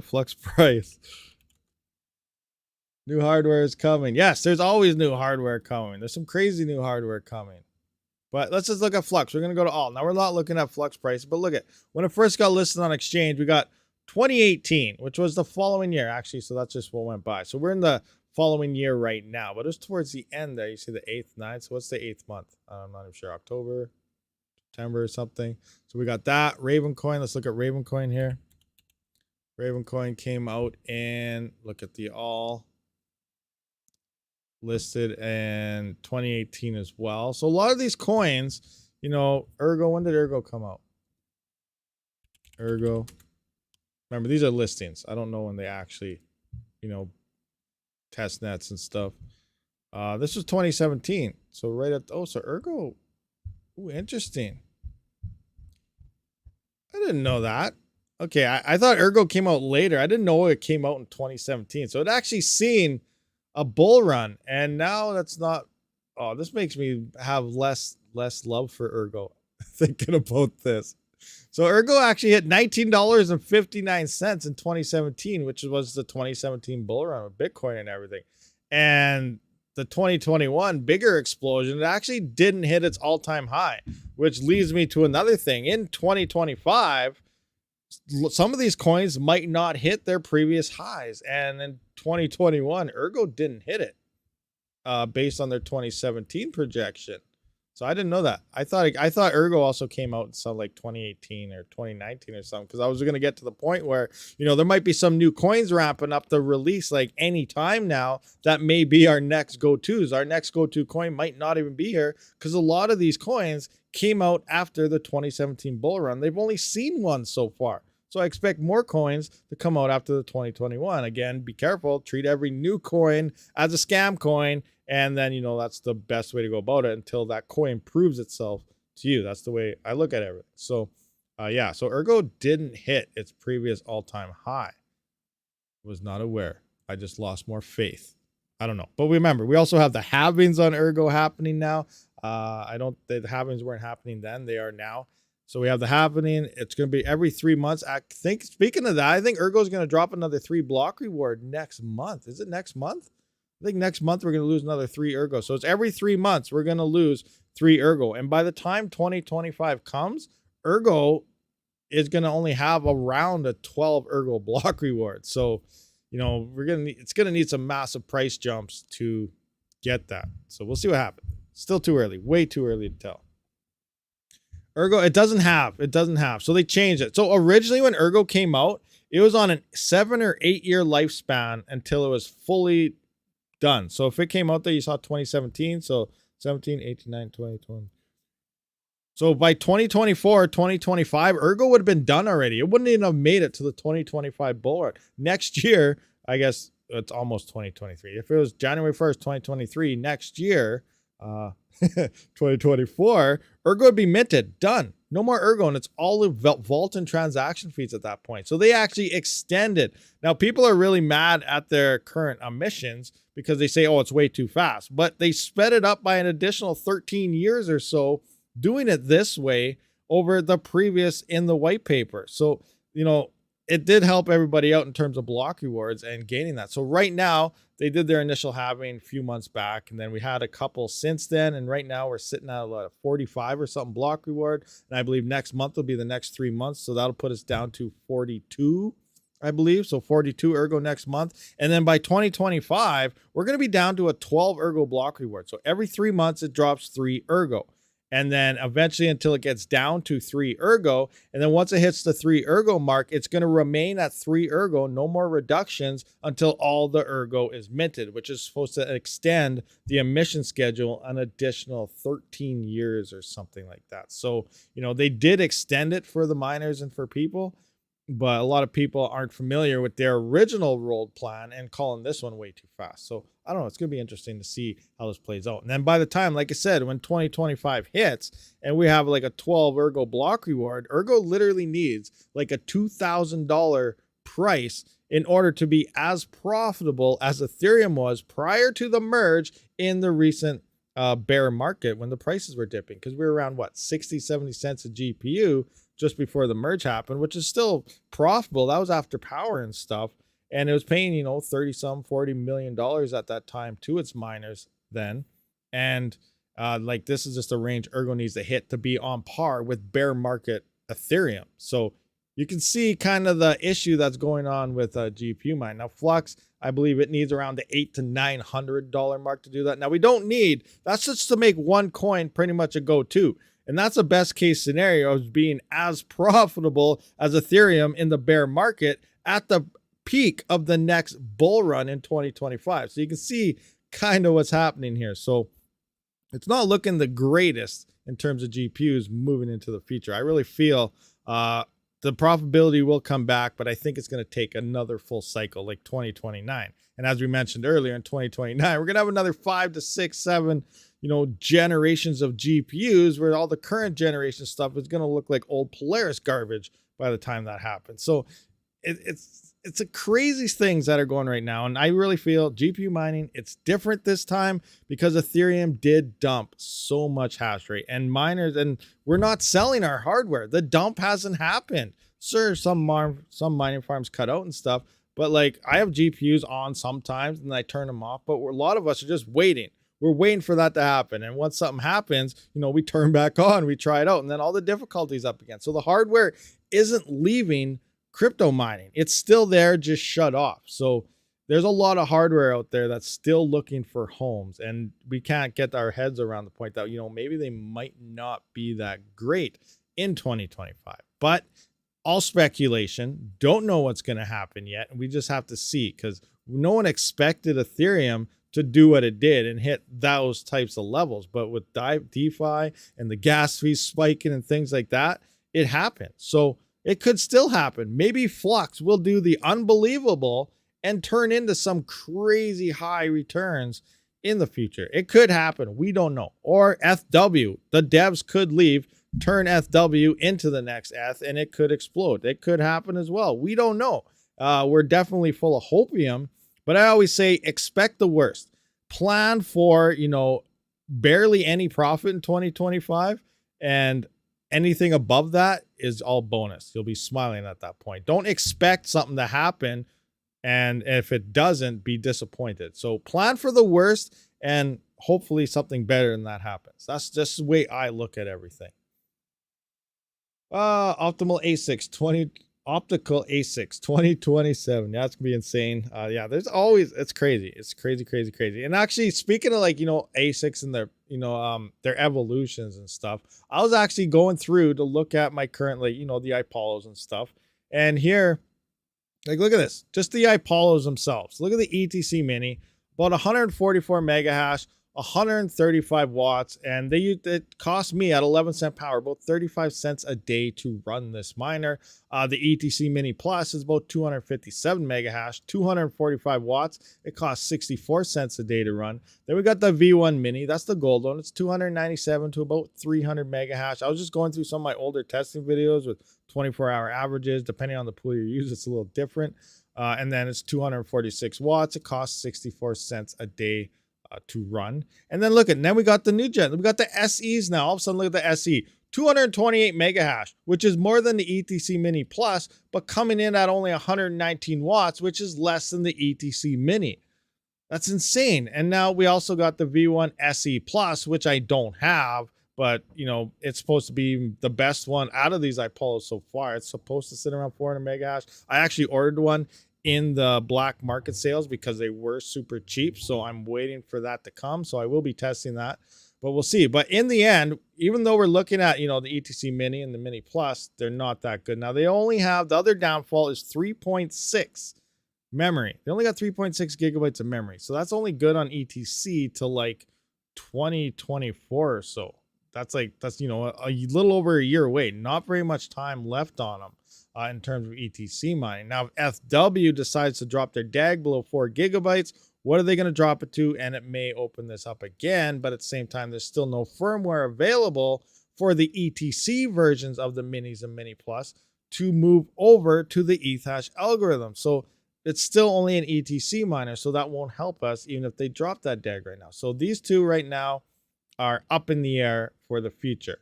Flux price. New hardware is coming. Yes, there's always new hardware coming. There's some crazy new hardware coming. But let's just look at Flux. We're going to go to all. Now, we're not looking at Flux price, but look at when it first got listed on exchange, we got 2018, which was the following year, actually. So that's just what went by. So we're in the following year right now, but it's towards the end there. You see the 8th, 9th. So what's the 8th month? I'm not even sure. October, September or something. So we got that. Ravencoin. Let's look at Ravencoin here. Ravencoin came out and look at the all. Listed in 2018 as well. So a lot of these coins, Ergo, when did Ergo come out? Ergo. Remember, these are listings. I don't know when they actually, test nets and stuff. This was 2017. So right at, so Ergo. Ooh, interesting. I didn't know that. Okay, I thought Ergo came out later. I didn't know it came out in 2017. So it actually seen a bull run, and now that's not. Oh, this makes me have less love for Ergo thinking about this. So Ergo actually hit $19.59 in 2017, which was the 2017 bull run with Bitcoin and everything. And the 2021 bigger explosion, it actually didn't hit its all-time high, which leads me to another thing. In 2025, some of these coins might not hit their previous highs. And in 2021, Ergo didn't hit it based on their 2017 projection. So I didn't know that. I thought Ergo also came out in some like 2018 or 2019 or something, because I was going to get to the point where, there might be some new coins wrapping up the release like any time now that may be our next go-tos. Our next go-to coin might not even be here because a lot of these coins came out after the 2017 bull run. They've only seen one so far. So I expect more coins to come out after the 2021. Again, be careful. Treat every new coin as a scam coin. And then, that's the best way to go about it until that coin proves itself to you. That's the way I look at everything. So, yeah. So Ergo didn't hit its previous all-time high. Was not aware. I just lost more faith. I don't know. But remember, we also have the halvings on Ergo happening now. The halvings weren't happening then. They are now. So we have the happening. It's going to be every 3 months. I think, speaking of that, I think Ergo is going to drop another 3 block reward next month. Is it next month? I think next month we're going to lose another 3 Ergo. So it's every 3 months we're going to lose 3 Ergo. And by the time 2025 comes, Ergo is going to only have around a 12 Ergo block reward. So, it's going to need some massive price jumps to get that. So we'll see what happens. Still too early. Way too early to tell. Ergo, it doesn't have. So they changed it. So originally when Ergo came out, it was on a 7 or 8 year lifespan until it was fully done. So if it came out there, you saw 2017, so 17, 18, 19, 20, 20. So by 2024, 2025, Ergo would have been done already. It wouldn't even have made it to the 2025 bull run. Next year, I guess it's almost 2023. If it was January 1st, 2023, next year, 2024, Ergo would be minted, done. No more Ergo, and it's all the vault and transaction fees at that point. So they actually extended. Now, people are really mad at their current emissions because they say, oh, it's way too fast. But they sped it up by an additional 13 years or so, doing it this way over the previous in the white paper. So, you know, it did help everybody out in terms of block rewards and gaining that. So right now, they did their initial halving a few months back, and then we had a couple since then. And right now we're sitting at a 45 or something block reward. And I believe next month will be the next 3 months. So that'll put us down to 42, I believe. So 42 Ergo next month. And then by 2025, we're going to be down to a 12 Ergo block reward. So every 3 months, it drops 3 Ergo. And then eventually until it gets down to 3 Ergo. And then once it hits the 3 Ergo mark, it's going to remain at 3 Ergo, no more reductions until all the Ergo is minted, which is supposed to extend the emission schedule an additional 13 years or something like that. So, you know, they did extend it for the miners and for people, but a lot of people aren't familiar with their original rolled plan and calling this one way too fast. So I don't know. It's going to be interesting to see how this plays out. And then by the time, like I said, when 2025 hits and we have like a 12 Ergo block reward, Ergo literally needs like a $2,000 price in order to be as profitable as Ethereum was prior to the merge in the recent bear market when the prices were dipping. Because we were around, what, 60, 70 cents a GPU just before the merge happened, which is still profitable. That was after power and stuff. And it was paying, you know, 30 some $40 million at that time to its miners then. And like this is just a range Ergo needs to hit to be on par with bear market Ethereum. So you can see kind of the issue that's going on with GPU mine. Now Flux, I believe it needs around the $800 to $900 mark to do that. Now we don't need, that's just to make one coin pretty much a go-to. And that's a best case scenario of being as profitable as Ethereum in the bear market at the peak of the next bull run in 2025. So you can see kind of what's happening here. So it's not looking the greatest in terms of GPUs moving into the future. I really feel the profitability will come back, but I think it's going to take another full cycle like 2029. And as we mentioned earlier, in 2029, we're going to have another 5 to 6, 7, you know, generations of GPUs where all the current generation stuff is going to look like old Polaris garbage by the time that happens. So it's a crazy things that are going right now. And I really feel GPU mining, it's different this time because Ethereum did dump so much hash rate and miners, and we're not selling our hardware. The dump hasn't happened. Sure, some mining farms cut out and stuff, but like I have GPUs on sometimes and I turn them off, but a lot of us are just waiting. We're waiting for that to happen. And once something happens, you know, we turn back on, we try it out, and then all the difficulties up again. So the hardware isn't leaving crypto mining. It's still there, just shut off. So there's a lot of hardware out there that's still looking for homes, and we can't get our heads around the point that, you know, maybe they might not be that great in 2025. But all speculation, don't know what's going to happen yet. And we just have to see, because no one expected Ethereum to do what it did and hit those types of levels. But with DeFi and the gas fees spiking and things like that, it happened. So it could still happen. Maybe Flux will do the unbelievable and turn into some crazy high returns in the future. It could happen. We don't know. Or FW, the devs could leave, turn FW into the next ETH, and it could explode. It could happen as well. We don't know. We're definitely full of hopium, but I always say expect the worst. Plan for, you know, barely any profit in 2025, and anything above that is all bonus. You'll be smiling at that point. Don't expect something to happen, and if it doesn't, be disappointed. So plan for the worst, and hopefully something better than that happens. That's just the way I look at everything. Optical ASICs 2027. That's gonna be insane. Yeah, there's always, it's crazy. It's crazy. And actually, speaking of, like, you know, ASICs and their, you know, their evolutions and stuff, I was actually going through to look at my current, like, you know, the Ipollos and stuff. And here Like, look at this. Just the Ipollos themselves. Look at the ETC Mini. About 144 mega hash, 135 watts. And it cost me at 11-cent power about 35 cents a day to run this miner. The ETC Mini Plus is about 257 mega hash, 245 watts. It costs 64 cents a day to run. Then we got the V1 Mini. That's the gold one. It's 297 to about 300 mega hash. I was just going through some of my older testing videos with 24-hour averages. Depending on the pool you use, it's a little different. And then it's 246 watts. It costs 64 cents a day to run. And then then we got the new gen. We got the SEs now. All of a sudden, look at the SE. 228 mega hash, which is more than the ETC Mini Plus, but coming in at only 119 watts, which is less than the ETC Mini. That's insane. And now we also got the V1 SE Plus, which I don't have, but it's supposed to be the best one out of these Ipollos so far. It's supposed to sit around 400 mega hash. I actually ordered one in the black market sales because they were super cheap. So I'm waiting for that to come. So I will be testing that, but we'll see. But in the end, even though we're looking at, the ETC Mini and the Mini Plus, they're not that good. Now they only have, the other downfall is 3.6 memory. They only got 3.6 gigabytes of memory. So that's only good on ETC to like 2024 or so. That's a little over a year away. Not very much time left on them in terms of ETC mining. Now, if FW decides to drop their DAG below 4 gigabytes, what are they going to drop it to? And it may open this up again, but at the same time, there's still no firmware available for the ETC versions of the Minis and Mini Plus to move over to the ETH algorithm. So it's still only an ETC miner, so that won't help us even if they drop that DAG right now. So these two right now are up in the air for the future.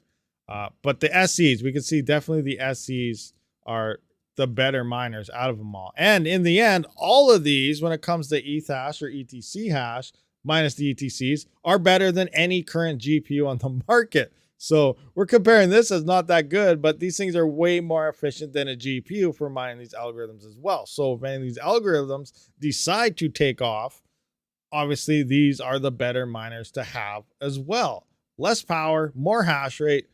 But the SEs, we can see definitely the SEs are the better miners out of them all. And in the end, all of these, when it comes to ETH hash or ETC hash, minus the ETCs, are better than any current GPU on the market. So we're comparing this as not that good, but these things are way more efficient than a GPU for mining these algorithms as well. So if any of these algorithms decide to take off, obviously these are the better miners to have as well. Less power, more hash rate.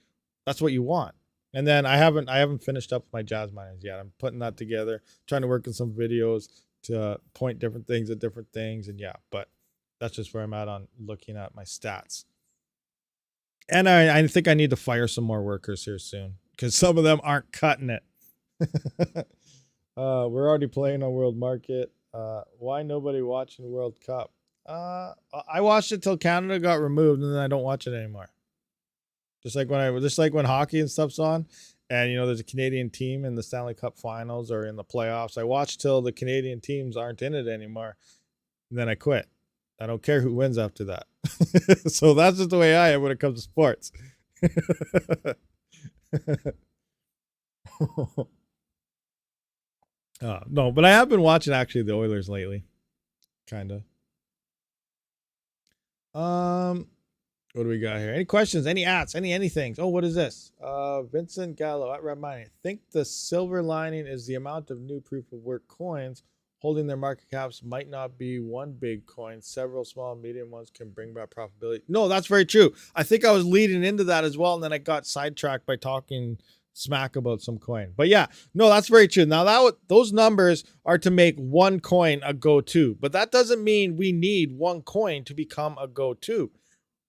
That's what you want. And then I haven't finished up my Jazz miners yet. I'm putting that together, trying to work on some videos to point different things at different things. And yeah, but that's just where I'm at on looking at my stats. And I think I need to fire some more workers here soon because some of them aren't cutting it. We're already playing on World Market. Why nobody watching World Cup? I watched it till Canada got removed, and then I don't watch it anymore. Just like when hockey and stuff's on, and there's a Canadian team in the Stanley Cup Finals or in the playoffs. I watch till the Canadian teams aren't in it anymore, and then I quit. I don't care who wins after that. So that's just the way I am when it comes to sports. No, but I have been watching actually the Oilers lately, kind of. What do we got here? Any questions? Any ats? Anything? Oh, what is this? Vincent Gallo at RabidMining. I think the silver lining is the amount of new proof of work coins holding their market caps might not be one big coin. Several small and medium ones can bring back profitability. No, that's very true. I think I was leading into that as well, and then I got sidetracked by talking smack about some coin. But yeah, no, that's very true. Now those numbers are to make one coin a go-to, but that doesn't mean we need one coin to become a go-to.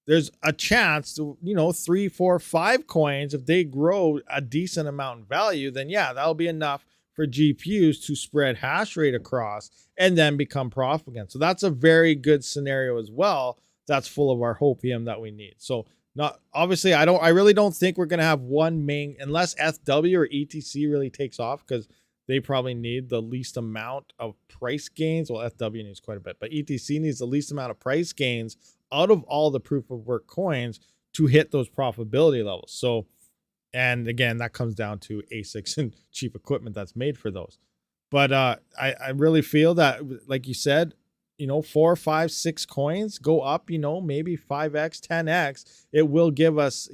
There's a chance to, 3, 4, 5 coins, if they grow a decent amount in value, then yeah, that'll be enough for GPUs to spread hash rate across and then become profitable again. So that's a very good scenario as well. That's full of our hopium that we need. So not obviously, I really don't think we're going to have one main, unless FW or ETC really takes off, because they probably need the least amount of price gains. Well, FW needs quite a bit, but ETC needs the least amount of price gains out of all the proof of work coins to hit those profitability levels. So, and again, that comes down to ASICs and cheap equipment that's made for those. But I really feel that, like you said, 4, 5, 6 coins go up, maybe 5x, 10x. It will give us,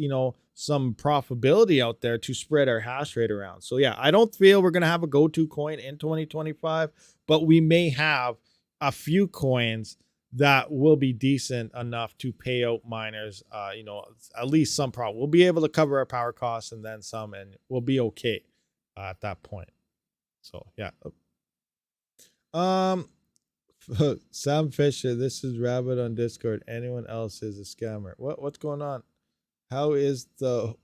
some profitability out there to spread our hash rate around. So yeah, I don't feel we're going to have a go-to coin in 2025, but we may have a few coins that will be decent enough to pay out miners, at least some profit. We'll be able to cover our power costs and then some, and we'll be okay at that point. So yeah. Um, Sam Fisher, this is Rabid on Discord. Anyone else is a scammer. What's going on? How is the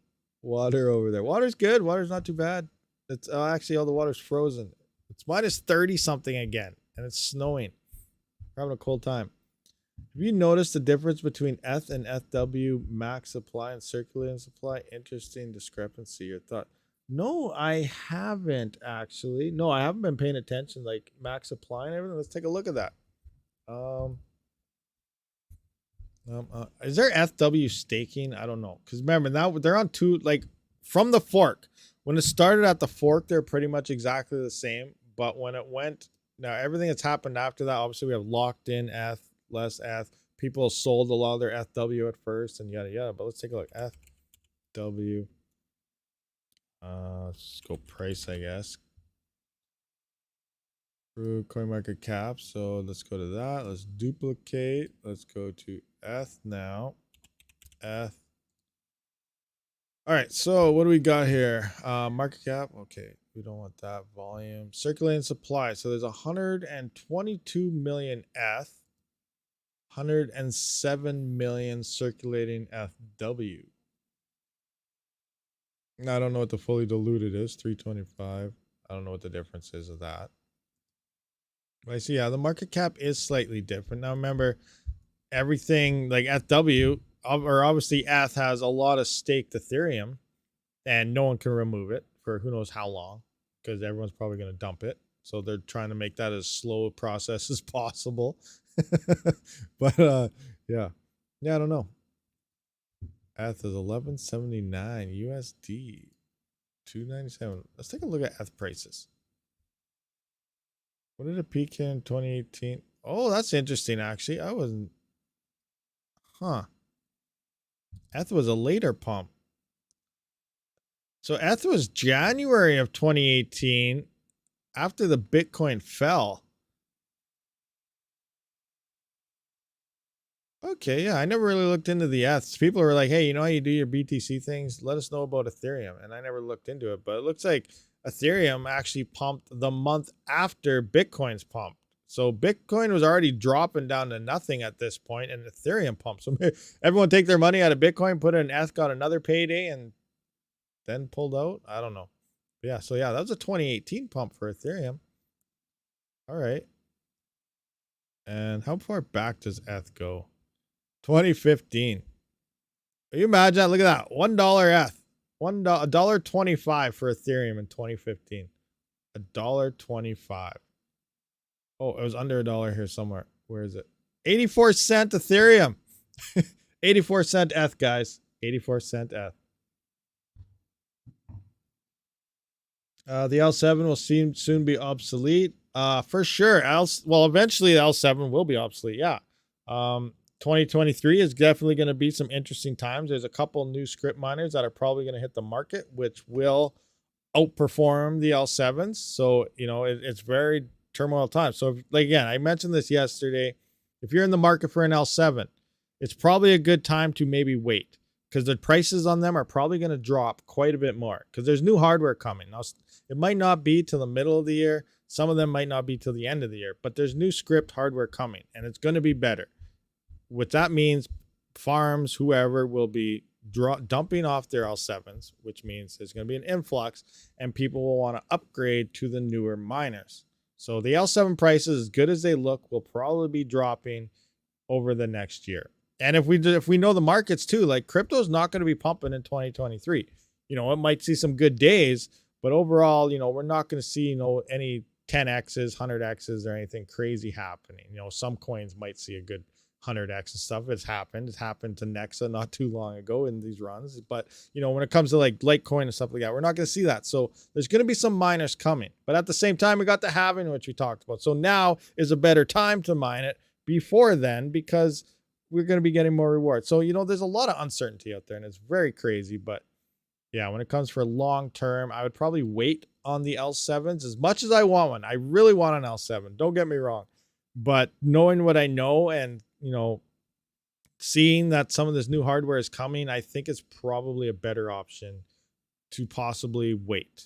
water over there? Water's good. Water's not too bad. It's actually all the water's frozen. It's minus 30 something again, and it's snowing. We're having a cold time. Have you noticed the difference between ETH and FW max supply and circulating supply? Interesting discrepancy. Your thought? No, I haven't actually. No, I haven't been paying attention like max supply and everything. Let's take a look at that. Is there FW staking? I don't know. Because remember, now they're on two, like from the fork. When it started at the fork, they're pretty much exactly the same. But when it went, now everything that's happened after that, obviously we have locked in ETH, less ETH. People sold a lot of their FW at first and yada yada. But let's take a look. FW. Let's go price, I guess. Through CoinMarketCap. So let's go to that. Let's duplicate. Let's go to ETH now. ETH. All right. So what do we got here? Market cap. Okay. We don't want that. Volume. Circulating supply. So there's 122 million ETH. 107 million circulating FW. I don't know what the fully diluted is. 325. I don't know what the difference is of that. But I see, yeah, the market cap is slightly different. Now remember, everything like FW, or obviously ETH has a lot of staked Ethereum, and no one can remove it for who knows how long, because everyone's probably going to dump it. So they're trying to make that as slow a process as possible. But yeah, I don't know. ETH is 1179 USD, 297. Let's take a look at ETH prices. What did it peak in 2018? Oh, that's interesting, actually. I wasn't. Huh. ETH was a later pump. So ETH was January of 2018 after the Bitcoin fell. Okay, yeah, I never really looked into the ETHs. People are like, hey, you know how you do your BTC things? Let us know about Ethereum. And I never looked into it, but it looks like Ethereum actually pumped the month after Bitcoin's pumped. So Bitcoin was already dropping down to nothing at this point, and Ethereum pumped. So everyone take their money out of Bitcoin, put it in ETH, got another payday, and then pulled out. I don't know. But yeah, so yeah, that was a 2018 pump for Ethereum. All right. And how far back does ETH go? 2015. Can you imagine that? Look at that. $1 ETH. $1.25 for Ethereum in 2015. $1.25. Oh, it was under $1 here somewhere. Where is it? 84 cent Ethereum. 84 cent ETH, guys. 84 cent ETH. The L7 will soon be obsolete. For sure. Well, eventually the L7 will be obsolete. Yeah. 2023 is definitely going to be some interesting times. There's a couple new script miners that are probably going to hit the market, which will outperform the L7s. So, you know, it's very turmoil time. So, like, again, I mentioned this yesterday. If you're in the market for an L7, it's probably a good time to maybe wait, because the prices on them are probably going to drop quite a bit more, because there's new hardware coming. Now, it might not be till the middle of the year. Some of them might not be till the end of the year, but there's new script hardware coming, and it's going to be better. What that means, farms, whoever, will be dumping off their L7s, which means there's going to be an influx, and people will want to upgrade to the newer miners. So the L7 prices, as good as they look, will probably be dropping over the next year. And if we know the markets too, like crypto's not going to be pumping in 2023. You know, it might see some good days, but overall, you know, we're not going to see, you know, any 10x's, 100x's or anything crazy happening. You know, some coins might see a good 100x and stuff. It's happened to Nexa not too long ago in these runs. But, you know, when it comes to like Litecoin and stuff like that, we're not going to see that. So there's going to be some miners coming. But at the same time, we got the halving, which we talked about. So now is a better time to mine it before then, because we're going to be getting more rewards. So, you know, there's a lot of uncertainty out there, and it's very crazy. But yeah, when it comes for long term, I would probably wait on the L7s as much as I want one. I really want an L7. Don't get me wrong. But knowing what I know, and, you know, seeing that some of this new hardware is coming, I think it's probably a better option to possibly wait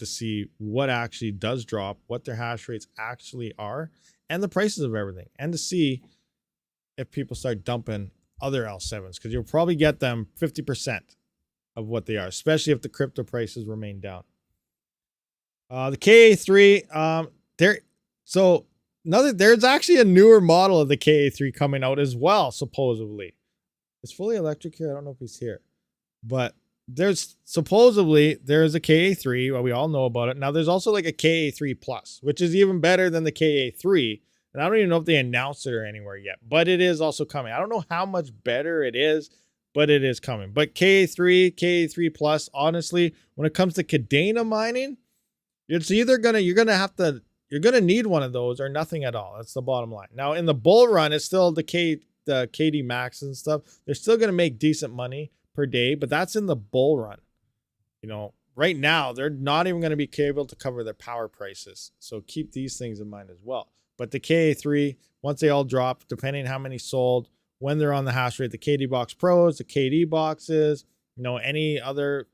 to see what actually does drop, what their hash rates actually are, and the prices of everything, and to see if people start dumping other L7s, because you'll probably get them 50% of what they are, especially if the crypto prices remain down. The KA3, there's actually a newer model of the KA3 coming out as well, supposedly. It's fully electric here. I don't know if he's here, but there's a KA3. Well, we all know about it. Now there's also like a KA3 Plus, which is even better than the KA3. And I don't even know if they announced it or anywhere yet, but it is also coming. I don't know how much better it is, but it is coming. But KA3 Plus, honestly, when it comes to Kadena mining, it's either you're gonna need one of those or nothing at all. That's the bottom line. Now in the bull run, it's still the KD Max and stuff. They're still gonna make decent money per day, but that's in the bull run. You know, right now they're not even going to be able to cover their power prices. So keep these things in mind as well. But the KA3, once they all drop, depending how many sold, when they're on the hash rate, the KD Box Pros, the KD boxes, you know, any other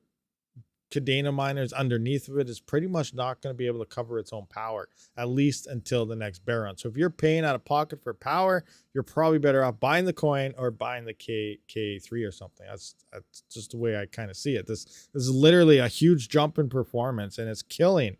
Kadena miners underneath of it is pretty much not going to be able to cover its own power, at least until the next bear run. So if you're paying out of pocket for power, you're probably better off buying the coin or buying the KA3 or something. That's just the way I kind of see it. This is literally a huge jump in performance, and it's killing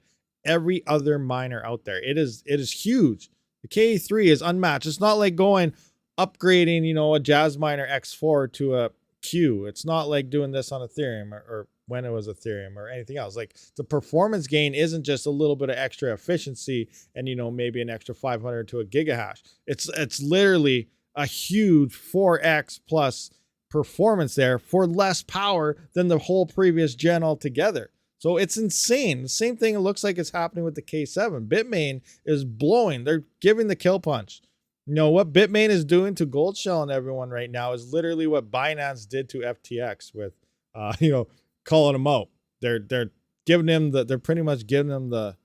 every other miner out there. It is huge. The KA3 is unmatched. It's not like upgrading, you know, a Jasminer X4 to a Q. It's not like doing this on Ethereum or when it was Ethereum or anything else. Like the performance gain isn't just a little bit of extra efficiency and, you know, maybe an extra 500 to a gigahash. It's literally a huge 4x plus performance there for less power than the whole previous gen altogether. So it's insane. The same thing it looks like it's happening with the K7. Bitmain is blowing. They're giving the kill punch. You know, what Bitmain is doing to Goldshell and everyone right now is literally what Binance did to FTX with, you know, calling them out. They're giving him they're pretty much giving them the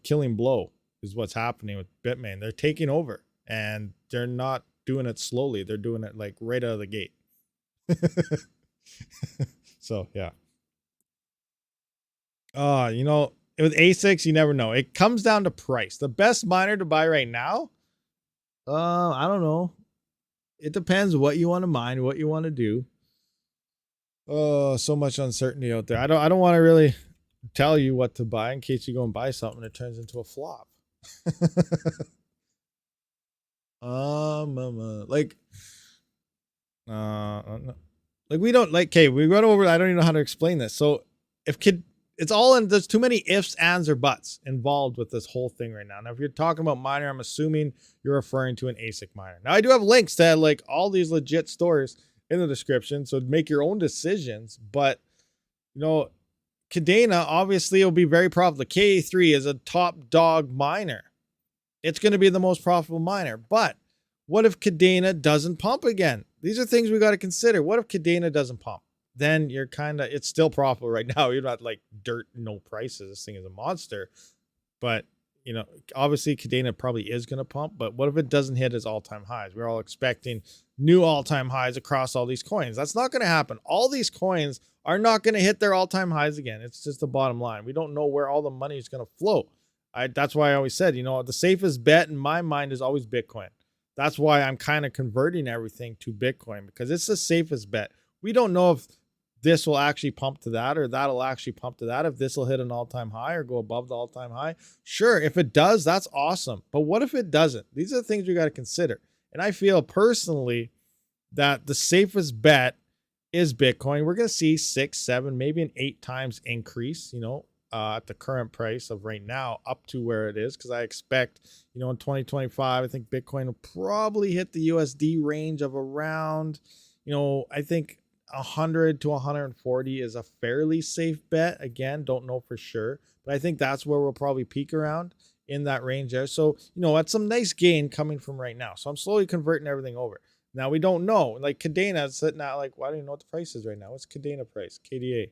killing blow is what's happening with Bitmain. They're taking over, and they're not doing it slowly. They're doing it like right out of the gate. So yeah. You know, with ASICs, you never know. It comes down to price. The best miner to buy right now, I don't know. It depends what you want to mine, what you want to do. Oh, so much uncertainty out there. I don't want to really tell you what to buy in case you go and buy something and it turns into a flop. Like we don't like, okay, we run over, I don't even know how to explain this. So it's all in, there's too many ifs, ands, or buts involved with this whole thing right now. Now, if you're talking about miner, I'm assuming you're referring to an ASIC miner. Now, I do have links to like all these legit stores in the description, so make your own decisions. But, you know, Kadena obviously will be very profitable. KA3 is a top dog miner. It's going to be the most profitable miner. But what if Kadena doesn't pump again? These are things we got to consider. What if Kadena doesn't pump? Then you're it's still profitable right now. You're not like dirt, no prices. This thing is a monster. But, you know, obviously Kadena probably is going to pump, but what if it doesn't hit its all-time highs? We're all expecting new all-time highs across all these coins. That's not going to happen. All these coins are not going to hit their all-time highs again. It's just the bottom line. We don't know where all the money is going to flow. That's why I always said, you know, the safest bet in my mind is always Bitcoin. That's why I'm kind of converting everything to Bitcoin, because it's the safest bet. We don't know if this will actually pump to that, or that'll actually pump to that, if this will hit an all-time high or go above the all-time high. Sure, if it does, that's awesome. But what if it doesn't? These are the things we got to consider. And I feel personally that the safest bet is Bitcoin. We're going to see 6, 7, maybe an 8 times increase, you know, at the current price of right now up to where it is. Because I expect, you know, in 2025, I think Bitcoin will probably hit the USD range of around, you know, I think 100 to 140 is a fairly safe bet. Again, don't know for sure, but I think that's where we'll probably peak around, in that range there. So, you know, that's some nice gain coming from right now. So I'm slowly converting everything over. Now we don't know, like Kadena is sitting at like, why do you know what the price is right now? What's Kadena price? KDA.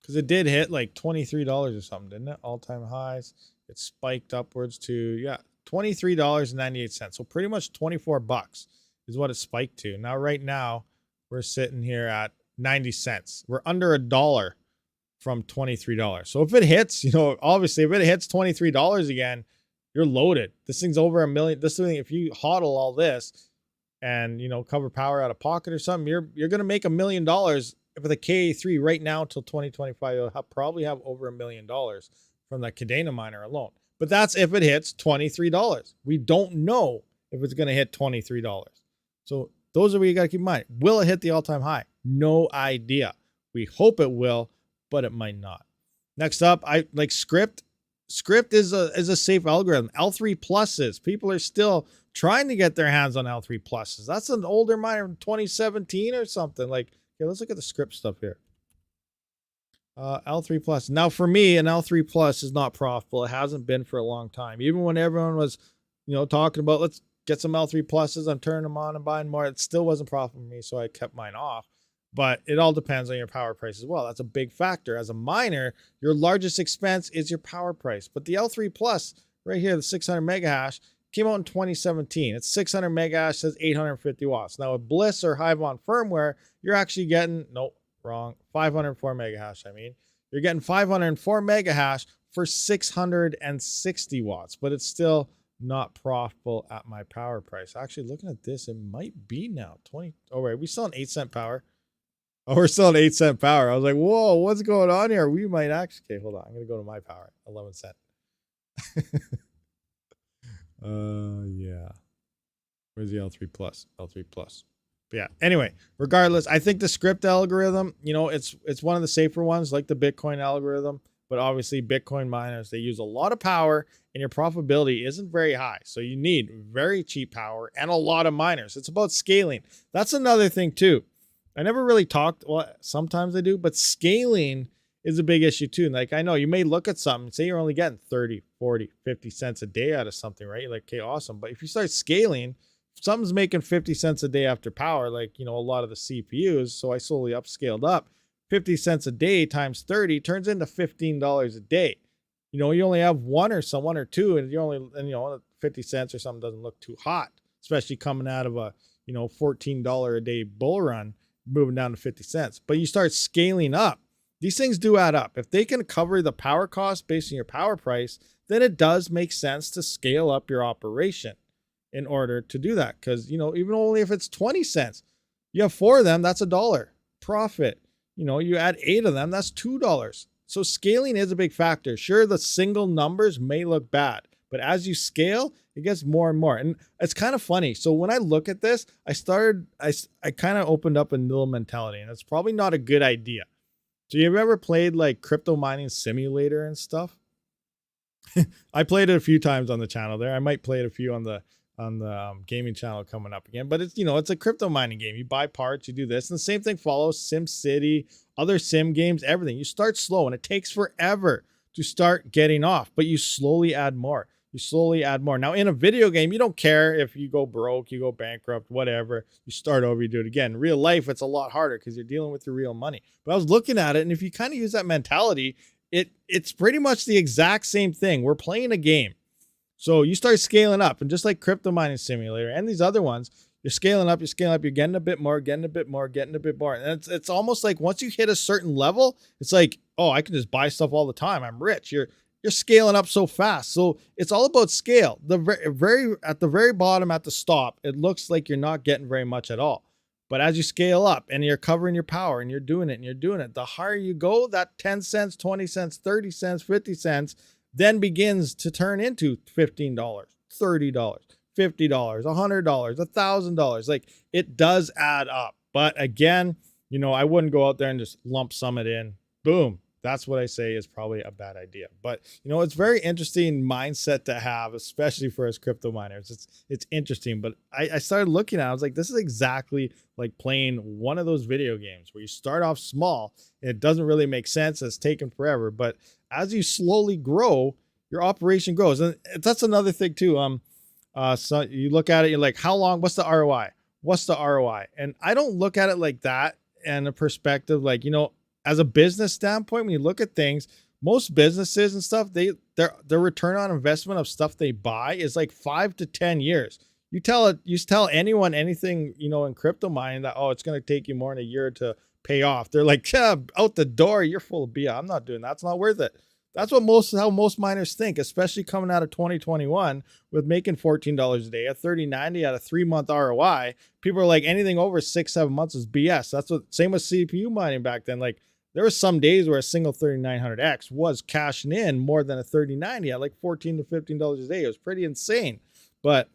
Because it did hit like $23 or something, didn't it? All-time highs. It spiked upwards to, yeah, $23.98. So pretty much 24 bucks is what it spiked to. Now, right now, we're sitting here at 90 cents. We're under $1 from $23. So if it hits, obviously if it hits $23 again, you're loaded. This thing's over $1 million. This thing, if you hodl all this and, cover power out of pocket or something, you're going to make $1 million. If with a KA3 right now till 2025, you'll probably have over $1 million from that Cadena miner alone. But that's if it hits $23. We don't know if it's going to hit $23. So those are what you got to keep in mind. Will it hit the all-time high? No idea. We hope it will, but it might not. Next up, I like Script. Script is a safe algorithm. L3 pluses. People are still trying to get their hands on L3 pluses. That's an older miner from 2017 or something. Like, okay, let's look at the Script stuff here. L3 plus. Now for me, an L3 plus is not profitable. It hasn't been for a long time. Even when everyone was, talking about let's get some L3 pluses, I'm turning them on and buying more. It still wasn't profitable for me, so I kept mine off. But it all depends on your power price as well. That's a big factor. As a miner, your largest expense is your power price. But the L3 plus right here, the 600 mega hash, came out in 2017. It's 600 mega hash, says 850 watts. Now with Bliss or Hivon firmware, you're actually getting, nope, wrong, 504 mega hash. You're getting 504 mega hash for 660 watts, but it's still not profitable at my power price. Actually, looking at this, it might be now 20. Oh, wait, we still an 8-cent power. Oh, we're still an 8-cent power. I was like, whoa, what's going on here? We might actually, okay, hold on. I'm going to go to my power, 11 cent. Yeah. Where's the L3 plus? L3 plus. But yeah, anyway, regardless, I think the Script algorithm, it's one of the safer ones, like the Bitcoin algorithm. But obviously, Bitcoin miners, they use a lot of power and your profitability isn't very high. So you need very cheap power and a lot of miners. It's about scaling. That's another thing too. I never really talked, well, sometimes I do, but scaling is a big issue too. Like, I know you may look at something, say you're only getting 30, 40, 50 cents a day out of something, right? You're like, okay, awesome. But if you start scaling, something's making 50 cents a day after power, like, a lot of the CPUs. So I slowly upscaled up. 50 cents a day times 30 turns into $15 a day. You only have one or two, and you only, 50 cents or something doesn't look too hot, especially coming out of a, $14 a day bull run, moving down to 50 cents. But you start scaling up. These things do add up. If they can cover the power cost based on your power price, then it does make sense to scale up your operation in order to do that. Because, even only if it's 20 cents, you have 4 of them, that's $1 profit. You add 8 of them, that's $2. So scaling is a big factor. Sure, the single numbers may look bad, but as you scale, it gets more and more. And it's kind of funny. So when I look at this, I kind of opened up a little mentality, and it's probably not a good idea. So you've ever played like crypto mining simulator and stuff? I played it a few times on the channel there. I might play it a few on the gaming channel coming up again. But it's, it's a crypto mining game. You buy parts, you do this. And the same thing follows SimCity, other sim games, everything. You start slow and it takes forever to start getting off, but you slowly add more. You slowly add more. Now in a video game, you don't care if you go broke, you go bankrupt, whatever. You start over, you do it again. In real life, it's a lot harder because you're dealing with your real money. But I was looking at it, and if you kind of use that mentality, it's pretty much the exact same thing. We're playing a game. So you start scaling up, and just like crypto mining simulator and these other ones, you're scaling up, you're getting a bit more, And it's almost like once you hit a certain level, it's like, oh, I can just buy stuff all the time. I'm rich. You're scaling up so fast. So it's all about scale. At the very bottom at the stop, it looks like you're not getting very much at all. But as you scale up and you're covering your power and you're doing it, the higher you go, that 10 cents, 20 cents, 30 cents, 50 cents, then begins to turn into $15, $30, $50, $100, $1,000. Like, it does add up. But again, I wouldn't go out there and just lump sum it in. Boom. That's what I say is probably a bad idea. But, it's very interesting mindset to have, especially for us crypto miners. It's interesting. But I started looking at it. I was like, this is exactly like playing one of those video games where you start off small. And it doesn't really make sense. It's taken forever. But as you slowly grow, your operation grows. And that's another thing too. So you look at it, you're like, how long? What's the ROI? What's the ROI? And I don't look at it like that in a perspective like, as a business standpoint, when you look at things, most businesses and stuff, their return on investment of stuff they buy is like 5 to 10 years. You tell anyone anything, in crypto mining that, oh, it's going to take you more than a year to pay off. They're like, yeah, out the door, you're full of BS. I'm not doing that. It's not worth it. That's how most miners think, especially coming out of 2021 with making $14 a day, a 3090 at a 3-month ROI. People are like, anything over 6-7 months is BS. That's what, same with CPU mining back then. Like, there were some days where a single 3900X was cashing in more than a 3090 at like $14 to $15 a day. It was pretty insane. But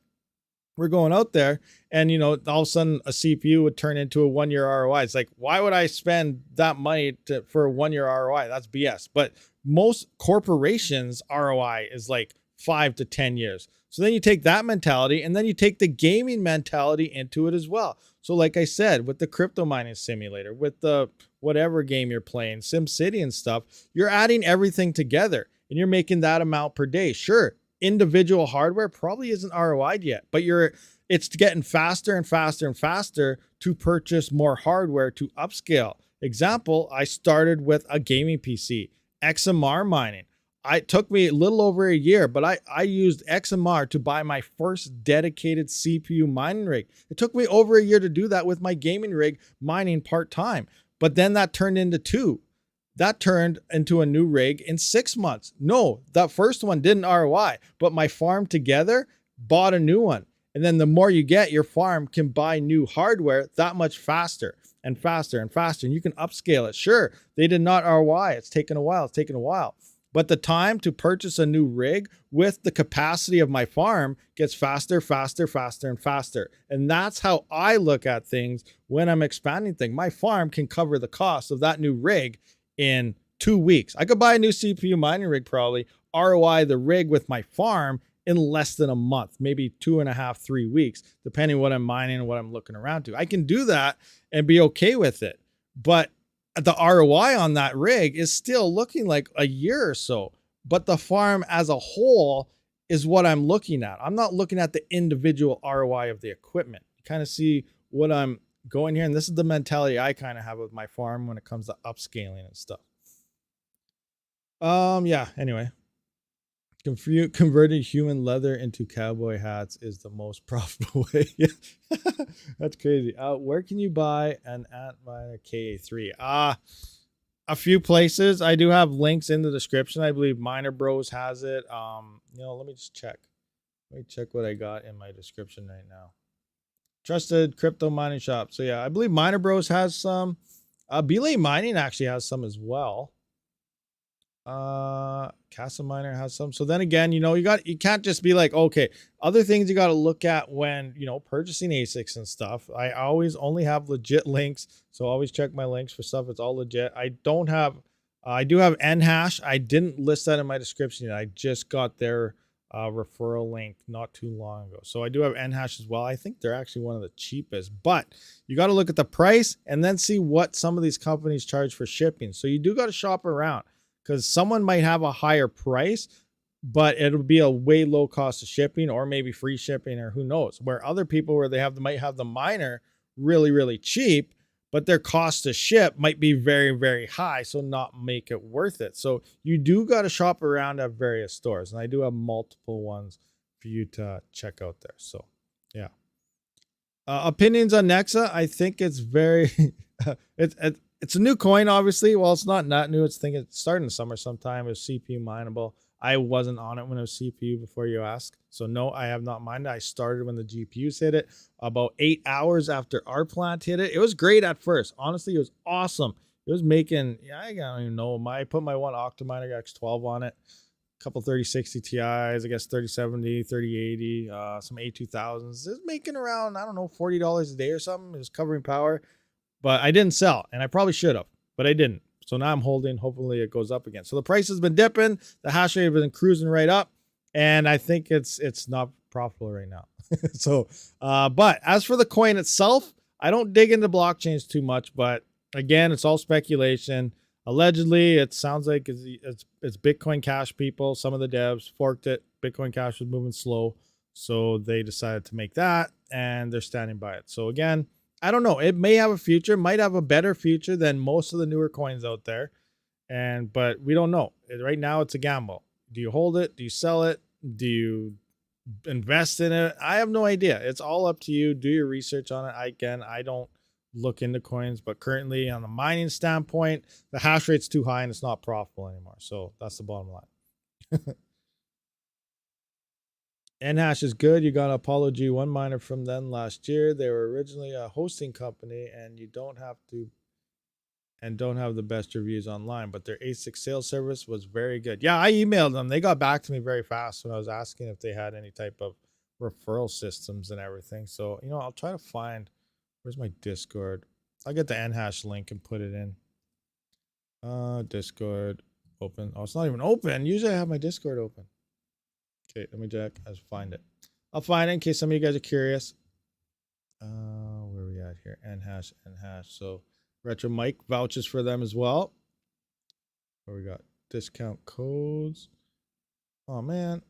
we're going out there and, you know, all of a sudden a CPU would turn into a 1-year ROI. It's like, why would I spend that money for a 1-year ROI? That's BS. But most corporations ROI is like 5 to 10 years. So then you take that mentality and then you take the gaming mentality into it as well. So like I said, with the crypto mining simulator, with the whatever game you're playing, SimCity and stuff, you're adding everything together and you're making that amount per day. Sure, individual hardware probably isn't ROI'd yet, but it's getting faster and faster and faster to purchase more hardware to upscale. Example, I started with a gaming PC, XMR mining. It took me a little over a year, but I used XMR to buy my first dedicated CPU mining rig. It took me over a year to do that with my gaming rig mining part-time, but then that turned into 2. That turned into a new rig in 6 months. No, that first one didn't ROI, but my farm together bought a new one. And then the more you get, your farm can buy new hardware that much faster and faster and faster. And you can upscale it. Sure, they did not ROI. It's taken a while. But the time to purchase a new rig with the capacity of my farm gets faster, faster, faster, and faster. And that's how I look at things when I'm expanding things. My farm can cover the cost of that new rig in 2 weeks. I could buy a new CPU mining rig, probably ROI the rig with my farm in less than a month, maybe 2.5, 3 weeks, depending what I'm mining and what I'm looking around to. I can do that and be okay with it. But the ROI on that rig is still looking like a year or so. But the farm as a whole is what I'm looking at. I'm not looking at the individual ROI of the equipment. You kind of see what I'm going here. And this is the mentality I kind of have with my farm when it comes to upscaling and stuff. Yeah, anyway. Converting human leather into cowboy hats is the most profitable way. That's crazy. Where can you buy an Antminer KA3? A few places. I do have links in the description. I believe Miner Bros has it. Let me just check. Let me check what I got in my description right now. Trusted crypto mining shop. So yeah, I believe Miner Bros has some. Belay Mining actually has some as well. Casa Miner has some. So then again, you can't just be like, okay, other things you got to look at when, purchasing ASICs and stuff. I always only have legit links. So always check my links for stuff. It's all legit. I do have Nhash. I didn't list that in my description yet. I just got their referral link not too long ago. So I do have Nhash as well. I think they're actually one of the cheapest, but you got to look at the price and then see what some of these companies charge for shipping. So you do got to shop around, because someone might have a higher price, but it'll be a way low cost of shipping or maybe free shipping, or who knows, where other people might have the miner really, really cheap, but their cost to ship might be very, very high. So not make it worth it. So you do got to shop around at various stores. And I do have multiple ones for you to check out there. So yeah. Opinions on Nexa. I think it's very, it's a new coin, obviously. Well, it's not new. It started in the summer sometime. It was CPU mineable. I wasn't on it when it was CPU before you ask. So no, I have not mined it. I started when the GPUs hit it, about 8 hours after our plant hit it. It was great at first. Honestly, it was awesome. It was making, I don't even know. I put my one OCTOMINER X12 on it, a couple 3060 Ti's, I guess 3070, 3080, some A2000s. It was making around, I don't know, $40 a day or something. It was covering power. But I didn't sell, and I probably should have, but I didn't. So now I'm holding. Hopefully it goes up again. So the price has been dipping. The hash rate has been cruising right up, and I think it's not profitable right now. So, but as for the coin itself, I don't dig into blockchains too much. But again, it's all speculation. Allegedly, it sounds like it's Bitcoin Cash people. Some of the devs forked it. Bitcoin Cash was moving slow, so they decided to make that, and they're standing by it. So again, I don't know. It may have a future, might have a better future than most of the newer coins out there. But we don't know. Right now, it's a gamble. Do you hold it? Do you sell it? Do you invest in it? I have no idea. It's all up to you. Do your research on it. I don't look into coins, but currently on the mining standpoint, the hash rate's too high and it's not profitable anymore. So that's the bottom line. Nhash is good. You got an Ipollo G1 miner from them last year. They were originally a hosting company, and you don't have the best reviews online, but their ASIC sales service was very good. Yeah, I emailed them. They got back to me very fast when I was asking if they had any type of referral systems and everything. So, I'll try to find, where's my Discord? I'll get the Nhash link and put it in. Discord open. Oh, it's not even open. Usually I have my Discord open. Okay, let me check. I'll find it. I'll find it in case some of you guys are curious. Where are we at here? Nhash. So Retro Mike vouches for them as well. Where we got discount codes. Oh man,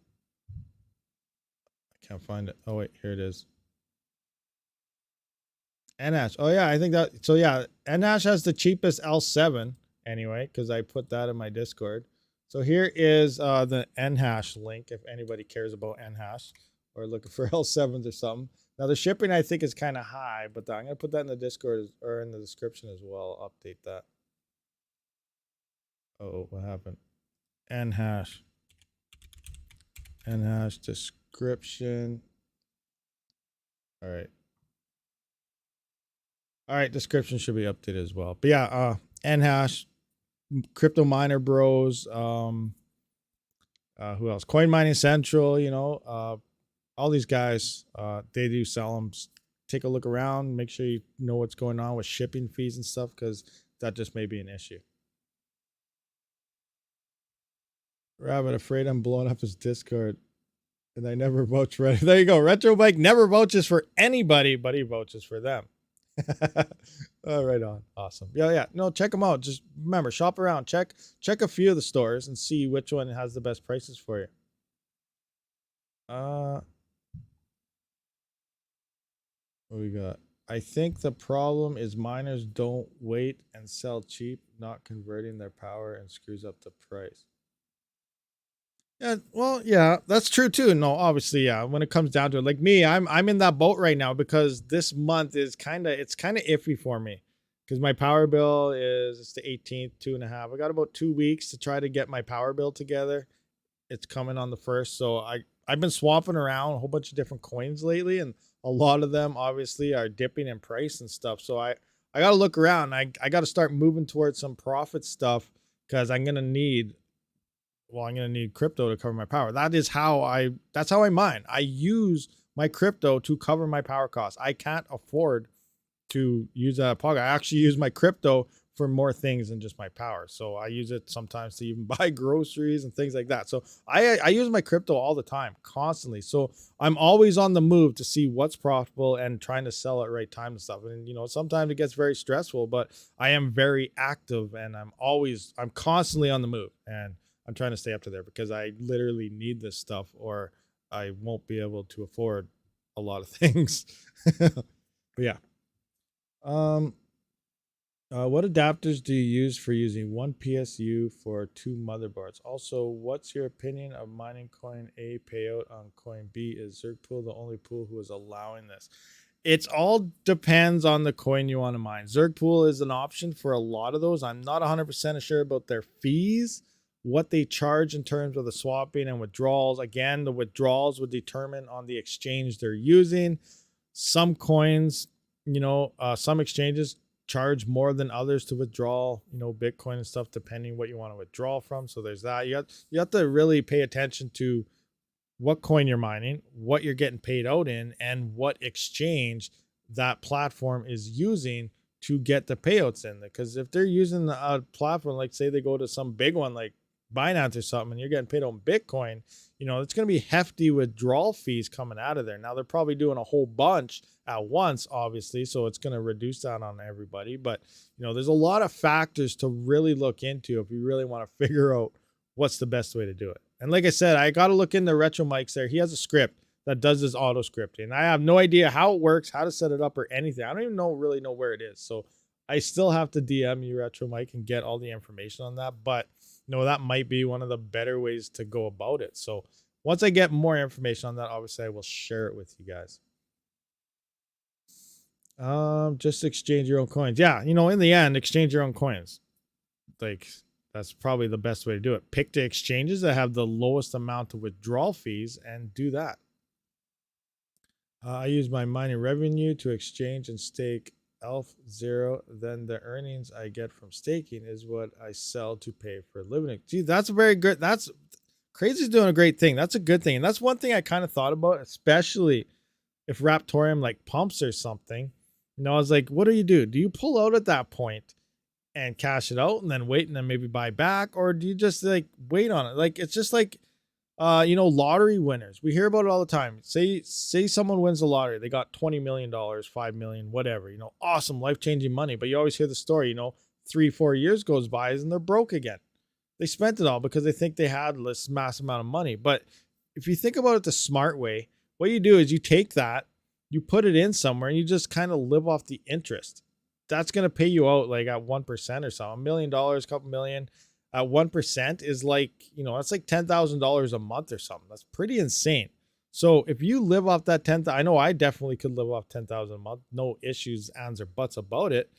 I can't find it. Oh wait, here it is. Nhash. Oh yeah, I think that. So yeah, Nhash has the cheapest L7 anyway, because I put that in my Discord. So here is the Nhash link if anybody cares about Nhash or looking for L7s or something. Now the shipping I think is kind of high, but I'm gonna put that in the Discord or in the description as well. I'll update that. Oh, what happened? Nhash description. All right, description should be updated as well. But yeah, Nhash, Crypto Miner Bros, who else? Coin Mining Central, all these guys, they do sell them. Take a look around, make sure you know what's going on with shipping fees and stuff, because that just may be an issue. Rabid, afraid I'm blowing up his Discord, and I never vouch for it. There you go. Retro Mike never vouches for anybody, but he vouches for them. Oh, right on. Awesome. Yeah. No, check them out. Just remember, shop around. Check a few of the stores and see which one has the best prices for you. What we got? I think the problem is miners don't wait and sell cheap, not converting their power, and screws up the price. Yeah, well, yeah, that's true too. No, obviously, yeah. When it comes down to it, like me, I'm in that boat right now because this month is kind of iffy for me because my power bill it's the 18th, 2.5. I got about 2 weeks to try to get my power bill together. It's coming on the 1st, so I've been swapping around a whole bunch of different coins lately, and a lot of them obviously are dipping in price and stuff. So I got to look around. I got to start moving towards some profit stuff because I'm gonna need crypto to cover my power. That's how I mine. I use my crypto to cover my power costs. I can't afford to use that pocket. I actually use my crypto for more things than just my power. So I use it sometimes to even buy groceries and things like that. So I use my crypto all the time, constantly. So I'm always on the move to see what's profitable and trying to sell at right time and stuff. And sometimes it gets very stressful, but I am very active and I'm constantly on the move, and I'm trying to stay up to there because I literally need this stuff or I won't be able to afford a lot of things. But yeah. What adapters do you use for using one PSU for 2 motherboards? Also, what's your opinion of mining coin A payout on coin B? Is Zergpool the only pool who is allowing this? It's all depends on the coin you want to mine. Zergpool is an option for a lot of those. I'm not 100% sure about their fees, what they charge in terms of the swapping and withdrawals. Again, the withdrawals would determine on the exchange they're using. Some coins, some exchanges charge more than others to withdraw, Bitcoin and stuff, depending what you want to withdraw from. So there's that. You have to really pay attention to what coin you're mining, what you're getting paid out in, and what exchange that platform is using to get the payouts in. Because if they're using a platform, like say they go to some big one like Binance or something, and you're getting paid on Bitcoin, it's going to be hefty withdrawal fees coming out of there. Now they're probably doing a whole bunch at once, obviously, so it's going to reduce that on everybody. But there's a lot of factors to really look into if you really want to figure out what's the best way to do it. And like I said, I got to look into Retro Mike's there. He has a script that does this auto scripting. I have no idea how it works, how to set it up, or anything. I don't even really know where it is. So I still have to DM you, Retro Mike, and get all the information on that. But that might be one of the better ways to go about it. So once I get more information on that, obviously I will share it with you guys. Just exchange your own coins. Yeah, in the end, exchange your own coins. Like, that's probably the best way to do it. Pick the exchanges that have the lowest amount of withdrawal fees and do that. I use my mining revenue to exchange and stake ELF0. Then the earnings I get from staking is what I sell to pay for living. Gee, that's a very good. That's Crazy's doing a great thing. That's a good thing, and that's one thing I kind of thought about, especially if Raptorium like pumps or something. I was like, what do? Do you pull out at that point and cash it out and then wait and then maybe buy back, or do you just like wait on it? Like, it's just like lottery winners. We hear about it all the time. Say someone wins the lottery. They got $20 million, $5 million, whatever, awesome, life-changing money. But you always hear the story, 3-4 years goes by and they're broke again. They spent it all because they think they had this massive amount of money. But if you think about it the smart way, what you do is you take that, you put it in somewhere, and you just kind of live off the interest. That's going to pay you out like at 1% or so. $1 million, couple million at 1% is like, that's like $10,000 a month or something. That's pretty insane. So if you live off that 10,000, I know I definitely could live off 10,000 a month. No issues, ands or buts about it.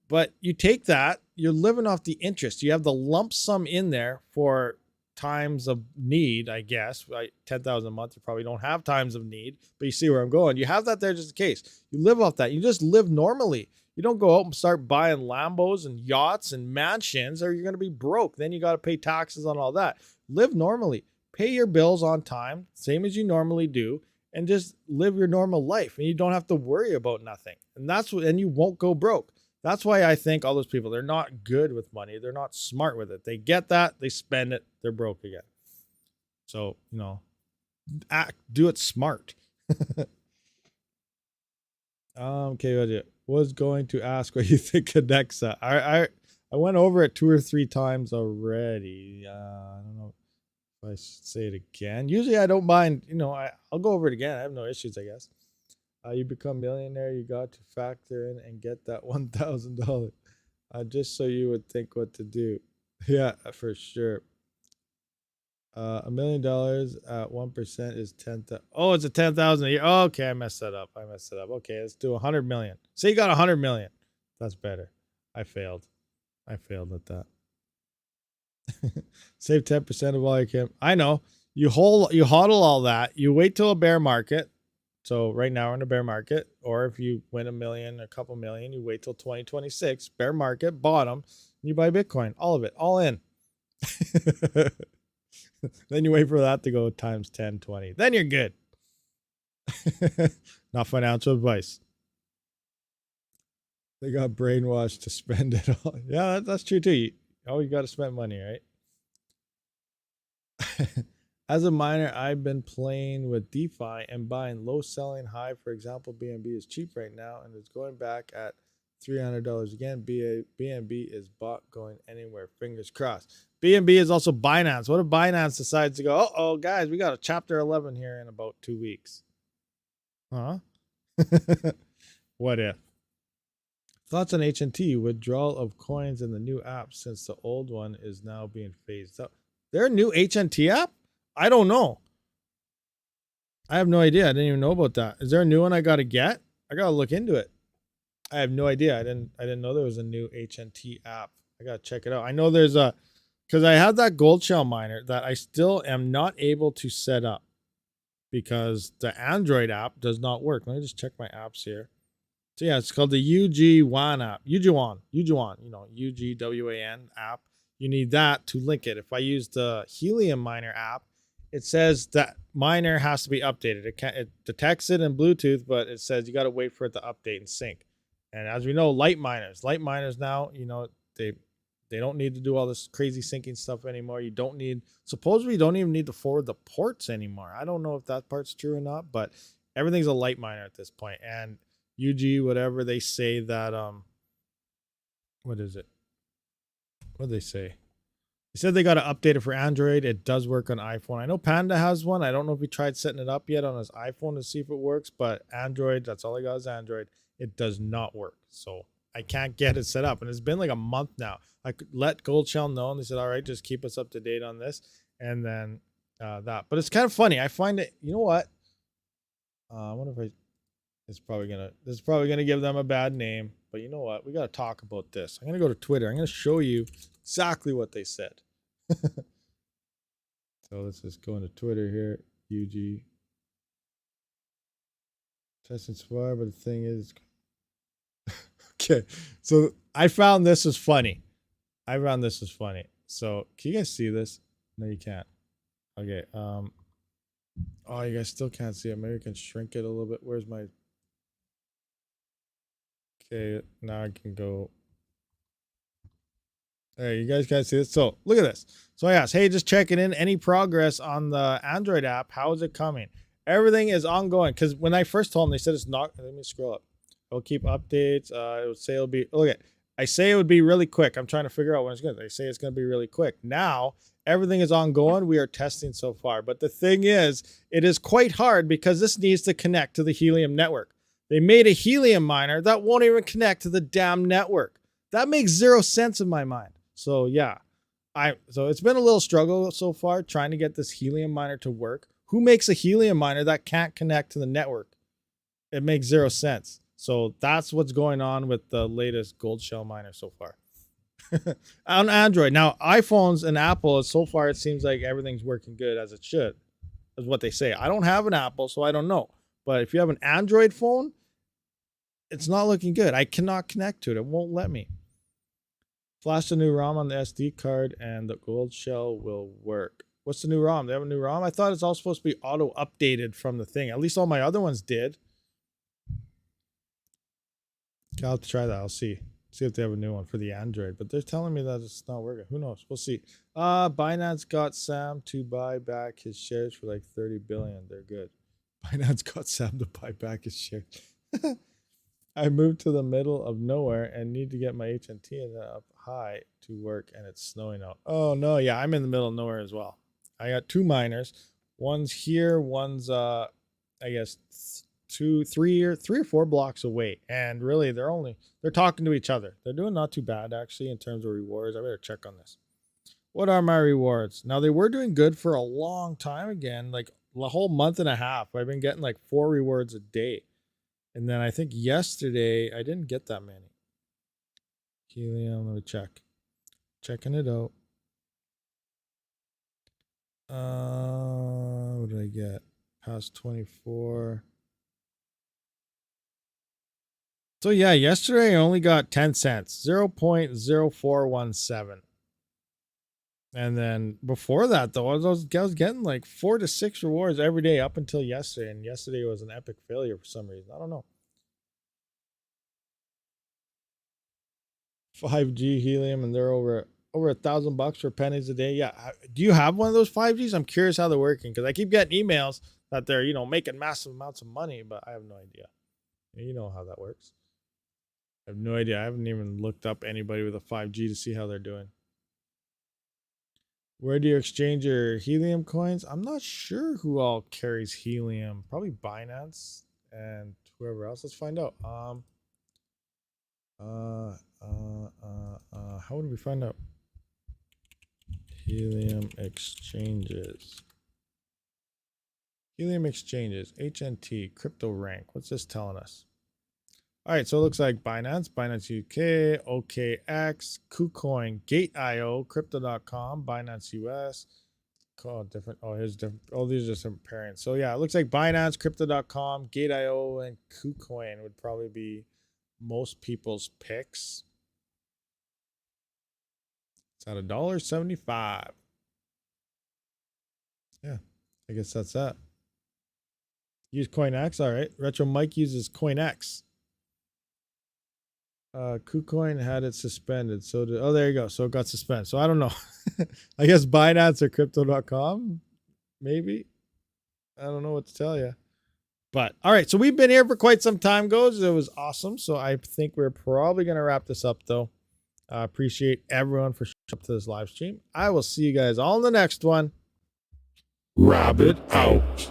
But you take that, you're living off the interest. You have the lump sum in there for times of need, I guess. Right? 10,000 a month, you probably don't have times of need, but you see where I'm going. You have that there just in case. You live off that. You just live normally. You don't go out and start buying Lambos and yachts and mansions, or you're going to be broke. Then you got to pay taxes on all that. Live normally. Pay your bills on time, same as you normally do, and just live your normal life. And you don't have to worry about nothing. And you won't go broke. That's why I think all those people, they're not good with money. They're not smart with it. They get that, they spend it, they're broke again. So, do it smart. Okay, was going to ask what you think of Nexa. I went over it 2 or 3 times already. I don't know if I should say it again. Usually I don't mind, I'll go over it again. I have no issues, I guess. You become millionaire, you got to factor in and get that $1,000. Just so you would think what to do. Yeah, for sure. $1 million at 1% is 10,000. Oh, it's a 10,000 a year. Oh, okay, I messed that up. Okay, let's do 100 million. Say you got 100 million. That's better. I failed at that. Save 10% of all you can. I know. You hodl all that. You wait till a bear market. So right now we're in a bear market, or if you win $1 million, a couple million, you wait till 2026, bear market, bottom, and you buy Bitcoin, all of it, all in. Then you wait for that to go times 10, 20. Then you're good. Not financial advice. They got brainwashed to spend it all. Yeah, that's true too. You got to spend money, right? As a miner, I've been playing with DeFi and buying low, selling high. For example, BNB is cheap right now and it's going back at $300 again. BNB is bought going anywhere. Fingers crossed. BNB is also Binance. What if Binance decides to go, oh, guys, we got a chapter 11 here in about 2 weeks? Huh? What if? Thoughts on HNT, withdrawal of coins in the new app since the old one is now being phased out. There a new HNT app? I don't know. I have no idea. I didn't even know about that. Is there a new one I got to get? I got to look into it. I have no idea. I didn't know there was a new HNT app. I got to check it out. I know there's because I have that gold shell miner that I still am not able to set up because the Android app does not work. Let me just check my apps here. So yeah, it's called the UGWAN app. UGWAN, UGWAN app. You need that to link it. If I use the Helium miner app, it says that miner has to be updated. It detects it in Bluetooth, but it says you got to wait for it to update and sync. And as we know, light miners now, they don't need to do all this crazy syncing stuff anymore. Supposedly you don't even need to forward the ports anymore. I don't know if that part's true or not, but everything's a light miner at this point. And UG, whatever, they say that, what is it? What did they say? They said they got to update it for Android. It does work on iPhone. I know Panda has one. I don't know if he tried setting it up yet on his iPhone to see if it works, but Android, that's all I got is Android. It does not work. So I can't get it set up. And it's been like a month now. I could let Gold Shell know, and they said, all right, just keep us up to date on this. And then that. But it's kind of funny. I find it, you know what? I wonder if This is probably gonna give them a bad name. But you know what? We gotta talk about this. I'm gonna go to Twitter. I'm gonna show you exactly what they said. So let's just go into Twitter here. UG. Test and swear, but the thing is, okay. So I found this was funny. So can you guys see this? No, you can't. Okay. Oh, you guys still can't see it. Maybe I can shrink it a little bit. Where's my? Okay, now I can go. There, you guys can see this. So look at this. So I asked, hey, just checking in. Any progress on the Android app? How is it coming? Everything is ongoing. Because when I first told them, they said it's not. Let me scroll up. I'll keep updates. It would say it'll be. Look at. I say it would be really quick. I'm trying to figure out when it's going to. They say it's going to be really quick. Now everything is ongoing. We are testing so far. But the thing is, it is quite hard because this needs to connect to the Helium network. They made a Helium miner that won't even connect to the damn network. That makes zero sense in my mind. So yeah, so it's been a little struggle so far trying to get this Helium miner to work. Who makes a Helium miner that can't connect to the network? It makes zero sense. So that's what's going on with the latest gold shell miner so far. On Android. Now, iPhones and Apple, so far it seems like everything's working good as it should, is what they say. I don't have an Apple, so I don't know. But if you have an Android phone, it's not looking good. I cannot connect to it. It won't let me. Flash the new ROM on the SD card and the gold shell will work. What's the new ROM? They have a new ROM? I thought it's all supposed to be auto-updated from the thing. At least all my other ones did. I'll have to try that. I'll see. See if they have a new one for the Android. But they're telling me that it's not working. Who knows? We'll see. Binance got Sam to buy back his shares for like 30 billion. They're good. Binance got Sam to buy back his shares. I moved to the middle of nowhere and need to get my HNT up high to work, and it's snowing out. Oh no, yeah, I'm in the middle of nowhere as well. I got two miners. One's here, one's I guess 3 or 4 blocks away. And really they're talking to each other. They're doing not too bad actually in terms of rewards. I better check on this. What are my rewards? Now they were doing good for a long time again, like a whole month and a half. I've been getting like 4 rewards a day. And then I think yesterday, I didn't get that many. Helium, let me check. Checking it out. What did I get? Past 24. So yeah, yesterday I only got 10 cents, 0.0417. And then before that, though, I was getting like 4 to 6 rewards every day up until yesterday. And yesterday was an epic failure for some reason. I don't know. 5G helium, and they're over $1,000 for pennies a day. Yeah. Do you have one of those 5Gs? I'm curious how they're working because I keep getting emails that they're, making massive amounts of money, but I have no idea. You know how that works. I have no idea. I haven't even looked up anybody with a 5G to see how they're doing. Where do you exchange your helium coins? I'm not sure who all carries helium. Probably Binance and whoever else. Let's find out. How would we find out? Helium exchanges. Helium exchanges. HNT. Crypto rank. What's this telling us? All right, so it looks like Binance, Binance UK, OKX, KuCoin, Gate.io, Crypto.com, Binance US. Different. Oh, here's different. Oh, these are just different parents. So yeah, it looks like Binance, Crypto.com, Gate.io, and KuCoin would probably be most people's picks. It's at $1.75. Yeah, I guess that's that. Use CoinX. All right. Retro Mike uses CoinX. KuCoin had it suspended. So did, oh, there you go. So it got suspended. So I don't know. I guess Binance or Crypto.com. Maybe. I don't know what to tell you. But all right. So we've been here for quite some time, guys. It was awesome. So I think we're probably going to wrap this up, though. I appreciate everyone for showing up to this live stream. I will see you guys all in the next one. Rabid out.